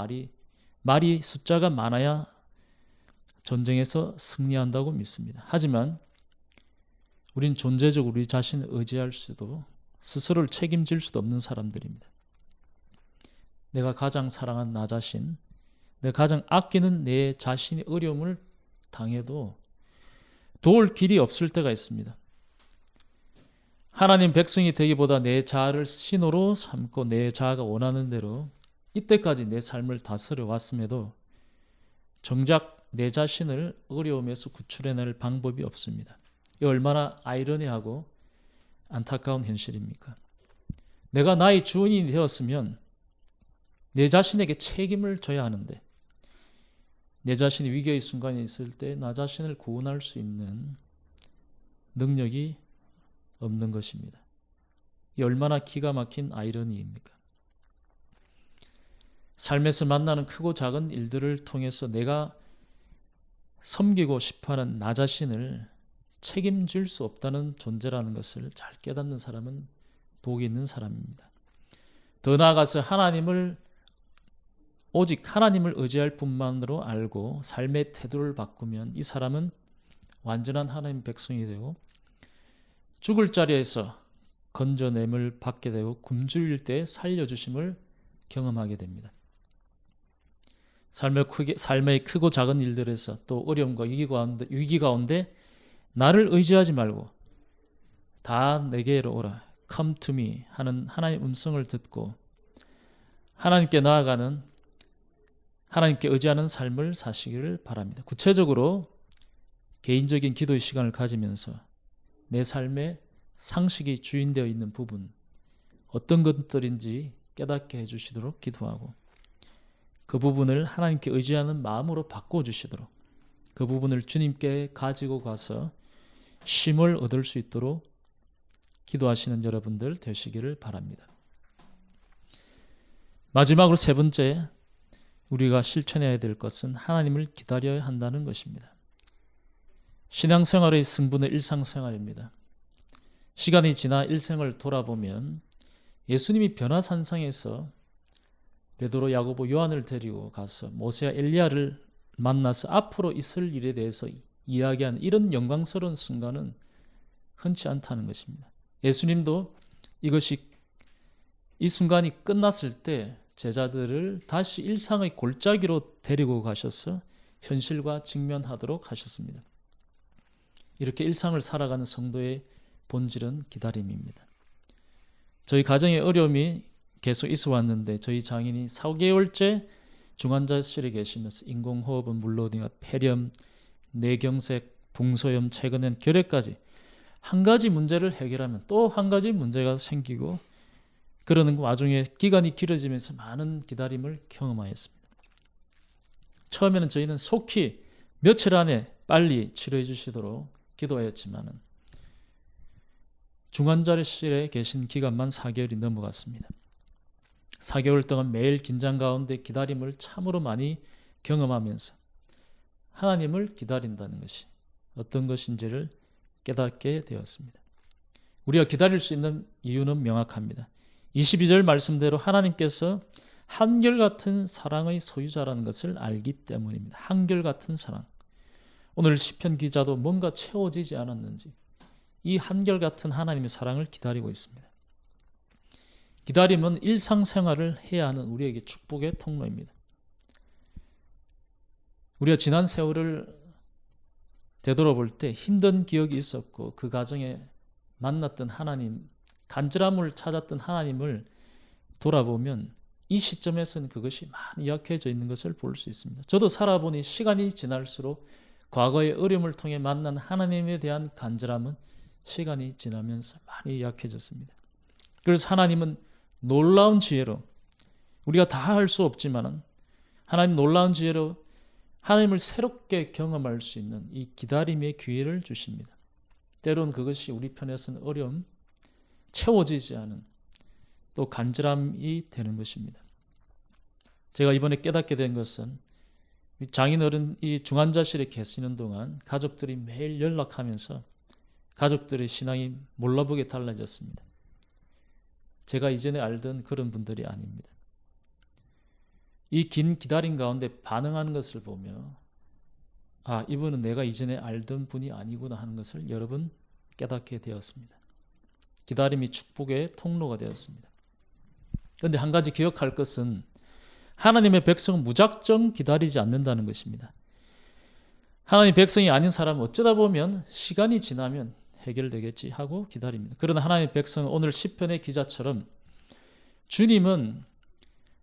말이 숫자가 많아야 전쟁에서 승리한다고 믿습니다. 하지만 우린 존재적으로 우리 자신을 의지할 수도 스스로를 책임질 수도 없는 사람들입니다. 내가 가장 사랑한 나 자신, 내가 가장 아끼는 내 자신이 어려움을 당해도 도울 길이 없을 때가 있습니다. 하나님 백성이 되기보다 내 자아를 신호로 삼고 내 자아가 원하는 대로 이때까지 내 삶을 다스려 왔음에도 정작 내 자신을 어려움에서 구출해낼 방법이 없습니다. 이 얼마나 아이러니하고 안타까운 현실입니까? 내가 나의 주인이 되었으면 내 자신에게 책임을 져야 하는데 내 자신이 위기의 순간이 있을 때 나 자신을 구원할 수 있는 능력이 없는 것입니다. 이 얼마나 기가 막힌 아이러니입니까? 삶에서 만나는 크고 작은 일들을 통해서 내가 섬기고 싶어하는 나 자신을 책임질 수 없다는 존재라는 것을 잘 깨닫는 사람은 복이 있는 사람입니다. 더 나아가서 오직 하나님을 의지할 뿐만으로 알고 삶의 태도를 바꾸면 이 사람은 완전한 하나님 백성이 되고 죽을 자리에서 건져냄을 받게 되고 굶주릴 때 살려주심을 경험하게 됩니다. 삶의 크고 작은 일들에서 또 어려움과 위기 가운데 나를 의지하지 말고 다 내게로 오라, come to me 하는 하나님의 음성을 듣고 하나님께 나아가는, 하나님께 의지하는 삶을 사시기를 바랍니다. 구체적으로 개인적인 기도의 시간을 가지면서 내 삶의 상식이 주인되어 있는 부분, 어떤 것들인지 깨닫게 해주시도록 기도하고 그 부분을 하나님께 의지하는 마음으로 바꿔주시도록 그 부분을 주님께 가지고 가서 쉼을 얻을 수 있도록 기도하시는 여러분들 되시기를 바랍니다. 마지막으로 세 번째, 우리가 실천해야 될 것은 하나님을 기다려야 한다는 것입니다. 신앙생활의 승부는 일상생활입니다. 시간이 지나 일생을 돌아보면 예수님이 변화산상에서 베드로, 야고보, 요한을 데리고 가서 모세와 엘리야를 만나서 앞으로 있을 일에 대해서 이야기하는 이런 영광스러운 순간은 흔치 않다는 것입니다. 예수님도 이 순간이 끝났을 때 제자들을 다시 일상의 골짜기로 데리고 가셔서 현실과 직면하도록 하셨습니다. 이렇게 일상을 살아가는 성도의 본질은 기다림입니다. 저희 가정에 어려움이 계속 있어 왔는데 저희 장인이 4개월째 중환자실에 계시면서 인공호흡은 물론이고 폐렴, 뇌경색, 붕소염, 최근엔 결핵까지 한 가지 문제를 해결하면 또 한 가지 문제가 생기고 그러는 와중에 기간이 길어지면서 많은 기다림을 경험하였습니다. 처음에는 저희는 속히 며칠 안에 빨리 치료해 주시도록 기도하였지만 중환자실에 계신 기간만 4개월이 넘어갔습니다. 4개월 동안 매일 긴장 가운데 기다림을 참으로 많이 경험하면서 하나님을 기다린다는 것이 어떤 것인지를 깨닫게 되었습니다. 우리가 기다릴 수 있는 이유는 명확합니다. 22절 말씀대로 하나님께서 한결같은 사랑의 소유자라는 것을 알기 때문입니다. 한결같은 사랑. 오늘 시편 기자도 뭔가 채워지지 않았는지 이 한결같은 하나님의 사랑을 기다리고 있습니다. 기다림은 일상생활을 해야 하는 우리에게 축복의 통로입니다. 우리가 지난 세월을 되돌아볼 때 힘든 기억이 있었고 그 과정에 만났던 하나님, 간절함을 찾았던 하나님을 돌아보면 이 시점에서는 그것이 많이 약해져 있는 것을 볼 수 있습니다. 저도 살아보니 시간이 지날수록 과거의 어려움을 통해 만난 하나님에 대한 간절함은 시간이 지나면서 많이 약해졌습니다. 그래서 하나님은 놀라운 지혜로, 우리가 다 할 수 없지만 하나님 놀라운 지혜로 하나님을 새롭게 경험할 수 있는 이 기다림의 기회를 주십니다. 때로는 그것이 우리 편에서는 어려움, 채워지지 않은 또 간절함이 되는 것입니다. 제가 이번에 깨닫게 된 것은 장인어른 이 중환자실에 계시는 동안 가족들이 매일 연락하면서 가족들의 신앙이 몰라보게 달라졌습니다. 제가 이전에 알던 그런 분들이 아닙니다. 이 긴 기다림 가운데 반응하는 것을 보며 아, 이분은 내가 이전에 알던 분이 아니구나 하는 것을 여러 번 깨닫게 되었습니다. 기다림이 축복의 통로가 되었습니다. 그런데 한 가지 기억할 것은 하나님의 백성은 무작정 기다리지 않는다는 것입니다. 하나님 백성이 아닌 사람은 어쩌다 보면 시간이 지나면 해결되겠지 하고 기다립니다. 그러나 하나님의 백성은 오늘 시편의 기자처럼 주님은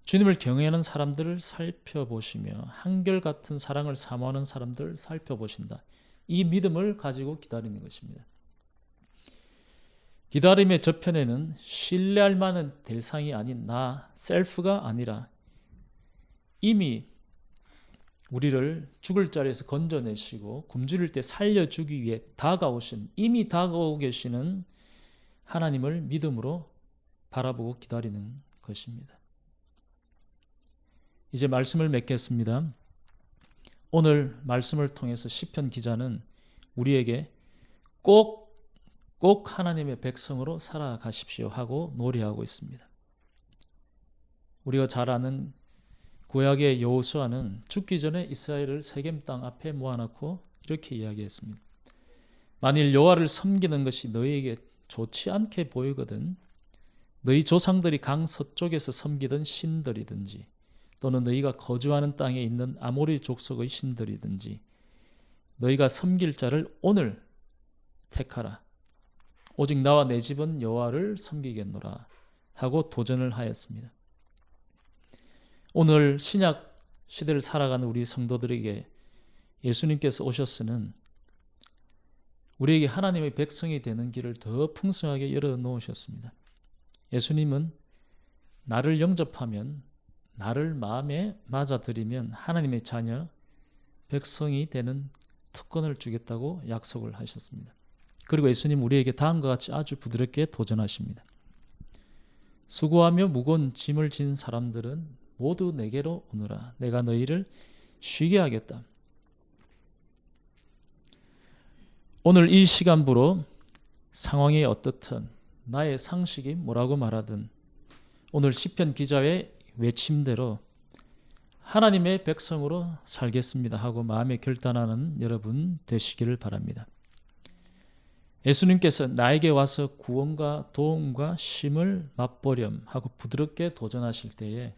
주님을 경외하는 사람들을 살펴보시며 한결같은 사랑을 사모하는 사람들을 살펴보신다. 이 믿음을 가지고 기다리는 것입니다. 기다림의 저편에는 신뢰할 만한 대상이 아닌 나, 셀프가 아니라 이미 우리를 죽을 자리에서 건져내시고 굶주릴 때 살려주기 위해 이미 다가오고 계시는 하나님을 믿음으로 바라보고 기다리는 것입니다. 이제 말씀을 맺겠습니다. 오늘 말씀을 통해서 시편 기자는 우리에게 꼭 하나님의 백성으로 살아가십시오 하고 노래하고 있습니다. 우리가 잘 아는 구약의 여호수아는 죽기 전에 이스라엘을 세겜 땅 앞에 모아놓고 이렇게 이야기했습니다. 만일 여호와를 섬기는 것이 너희에게 좋지 않게 보이거든 너희 조상들이 강 서쪽에서 섬기던 신들이든지 또는 너희가 거주하는 땅에 있는 아모리 족속의 신들이든지 너희가 섬길 자를 오늘 택하라. 오직 나와 내 집은 여호와를 섬기겠노라 하고 도전을 하였습니다. 오늘 신약 시대를 살아가는 우리 성도들에게 예수님께서 오셨으는 우리에게 하나님의 백성이 되는 길을 더 풍성하게 열어놓으셨습니다. 예수님은 나를 영접하면 나를 마음에 맞아들이면 하나님의 자녀, 백성이 되는 특권을 주겠다고 약속을 하셨습니다. 그리고 예수님 우리에게 다음과 같이 아주 부드럽게 도전하십니다. 수고하며 무거운 짐을 진 사람들은 모두 내게로 오너라. 내가 너희를 쉬게 하겠다. 오늘 이 시간부로 상황이 어떻든 나의 상식이 뭐라고 말하든 오늘 시편 기자의 외침대로 하나님의 백성으로 살겠습니다 하고 마음에 결단하는 여러분 되시기를 바랍니다. 예수님께서 나에게 와서 구원과 도움과 쉼을 맛보렴 하고 부드럽게 도전하실 때에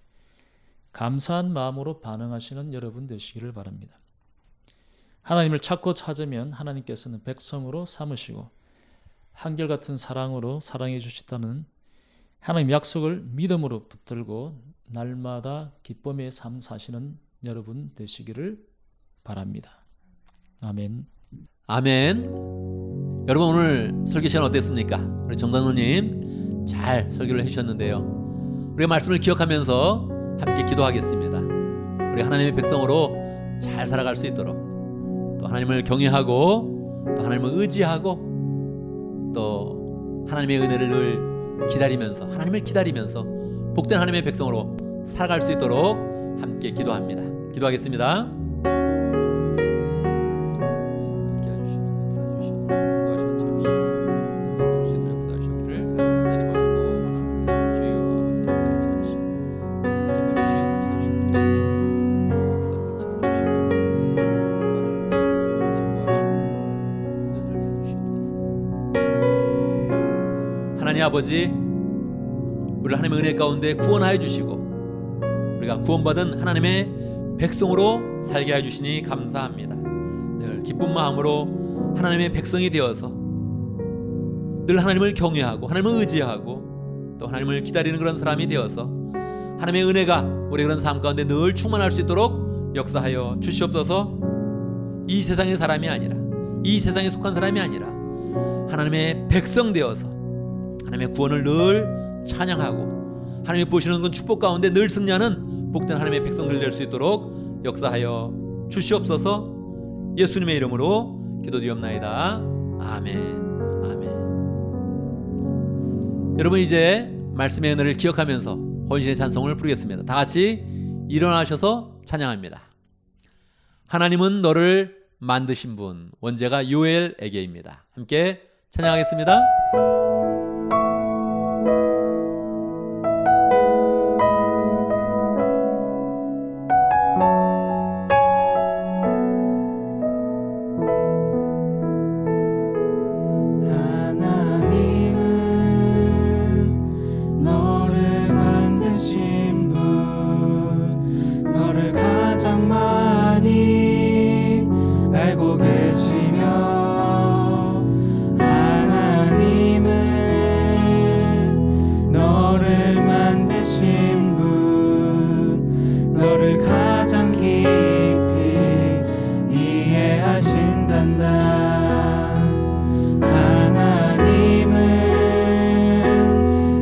감사한 마음으로 반응하시는 여러분 되시기를 바랍니다. 하나님을 찾고 찾으면 하나님께서는 백성으로 삼으시고 한결같은 사랑으로 사랑해 주시다는 하나님 약속을 믿음으로 붙들고 날마다 기쁨의 삶 사시는 여러분 되시기를 바랍니다. 아멘. 아멘. 여러분 오늘 설교 시간 어땠습니까? 우리 정단우님 잘 설교를 해주셨는데요. 우리가 말씀을 기억하면서 함께 기도하겠습니다. 우리 하나님의 백성으로 잘 살아갈 수 있도록 또 하나님을 경외하고 또 하나님을 의지하고 또 하나님의 은혜를 늘 기다리면서 하나님을 기다리면서 복된 하나님의 백성으로 살아갈 수 있도록 함께 기도합니다. 기도하겠습니다. 하나님 아버지, 우리를 하나님의 은혜 가운데 구원하여 주시고 우리가 구원받은 하나님의 백성으로 살게 해 주시니 감사합니다. 늘 기쁜 마음으로 하나님의 백성이 되어서 늘 하나님을 경외하고 하나님을 의지하고 또 하나님을 기다리는 그런 사람이 되어서 하나님의 은혜가 우리 그런 삶 가운데 늘 충만할 수 있도록 역사하여 주시옵소서. 이 세상의 사람이 아니라 이 세상에 속한 사람이 아니라 하나님의 백성 되어서 하나님의 구원을 늘 찬양하고 하나님이 보시는 그 축복 가운데 늘 승리하는 복된 하나님의 백성들 될 수 있도록 역사하여 주시옵소서. 예수님의 이름으로 기도드리옵나이다. 아멘. 아멘. 여러분 이제 말씀의 은혜를 기억하면서 혼신의 찬송을 부르겠습니다. 다 같이 일어나셔서 찬양합니다. 하나님은 너를 만드신 분, 원제가 요엘에게입니다. 함께 찬양하겠습니다. 계신 분 너를 가장 깊이 이해하신단다. 하나님은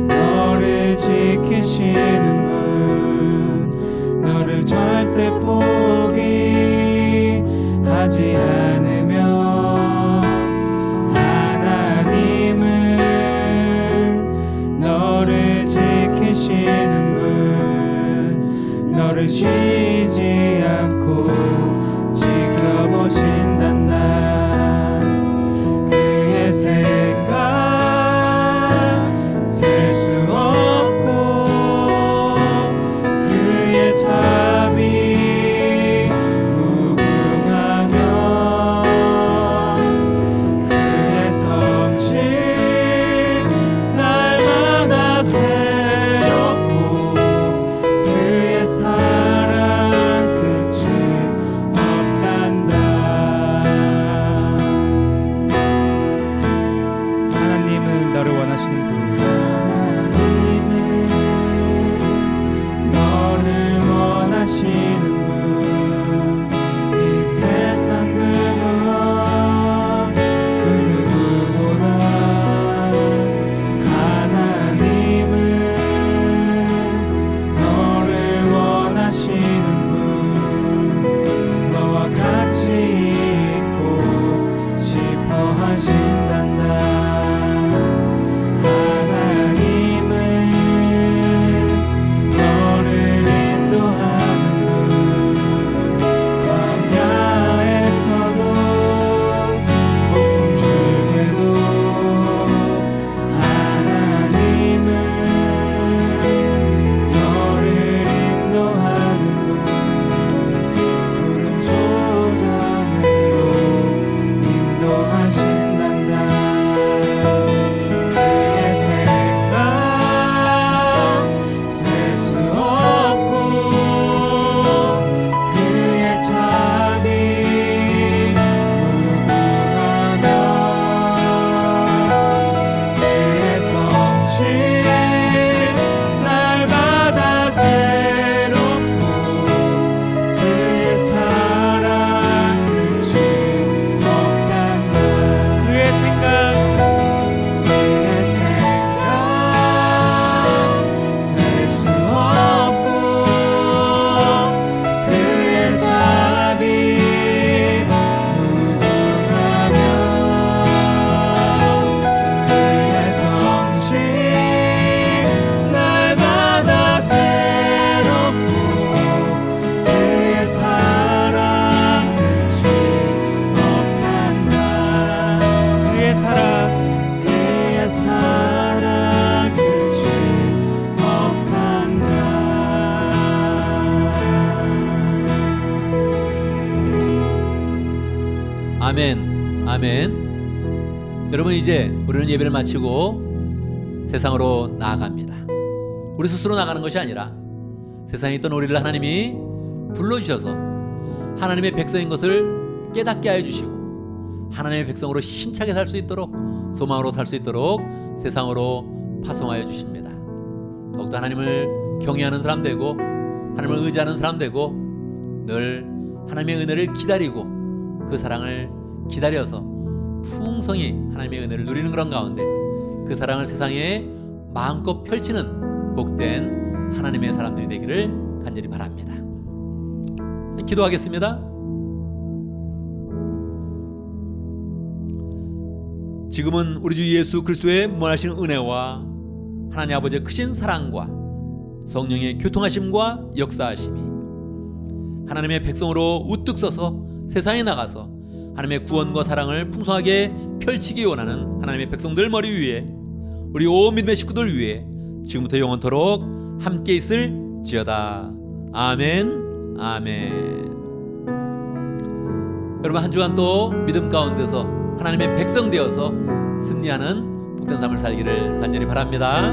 너를 지키시는 분 너를 절대 포기하지 않으며 하나님은 너를 지키시는 분 너를 쉬지 않고 지켜보신단다. 그의 생각 셀 수 없고 그의 자비 무궁하며 그의 성실 날마다 새롭고 그의 사랑 끝이 없단다. 하나님은 너를 원하시는 분 하나님은 너를 원하시는 분 이 세상 그 무엇 그 누구보다 하나님은 너를 원하시는 분 너와 같이 있고 싶어 하신단다. 하나님은 너를 인도하는 분 광야에서도 폭풍 중에도 하나님은 너를 인도하는 분 푸른 초장으로 인도하신단다. 그의 생각 셀 수 없고 그의 자비 무궁하며 그의 성실 날마다 새롭고 그의 사랑 끝이 없단다. 그의 생각 셀 수 없고 그의 자비 무궁하며 그의 성실 날마다 새롭고 그의 사랑 끝이 없단다. 그의 사랑 끝이 없단다. 아멘, 아멘. 여러분, 이제 우리는 예배를 마치고 세상으로 나아갑니다. 우리 스스로 나가는 것이 아니라 세상에 있던 우리를 하나님이 불러주셔서 하나님의 백성인 것을 깨닫게 하여 주시고 하나님의 백성으로 힘차게 살 수 있도록 소망으로 살 수 있도록 세상으로 파송하여 주십니다. 더욱더 하나님을 경외하는 사람 되고 하나님을 의지하는 사람 되고 늘 하나님의 은혜를 기다리고 그 사랑을 기다려서 풍성히 하나님의 은혜를 누리는 그런 가운데 그 사랑을 세상에 마음껏 펼치는 복된 하나님의 사람들이 되기를 간절히 바랍니다. 기도하겠습니다. 지금은 우리 주 예수 그리스도의 무한하신 은혜와 하나님 아버지의 크신 사랑과 성령의 교통하심과 역사하심이 하나님의 백성으로 우뚝 서서 세상에 나가서 하나님의 구원과 사랑을 풍성하게 펼치기 원하는 하나님의 백성들 머리 위에 우리 온 믿음의 식구들 위에 지금부터 영원토록 함께 있을지어다. 아멘, 아멘. 여러분, 한 주간 또 믿음 가운데서 하나님의 백성 되어서 승리하는 복된 삶을 살기를 간절히 바랍니다.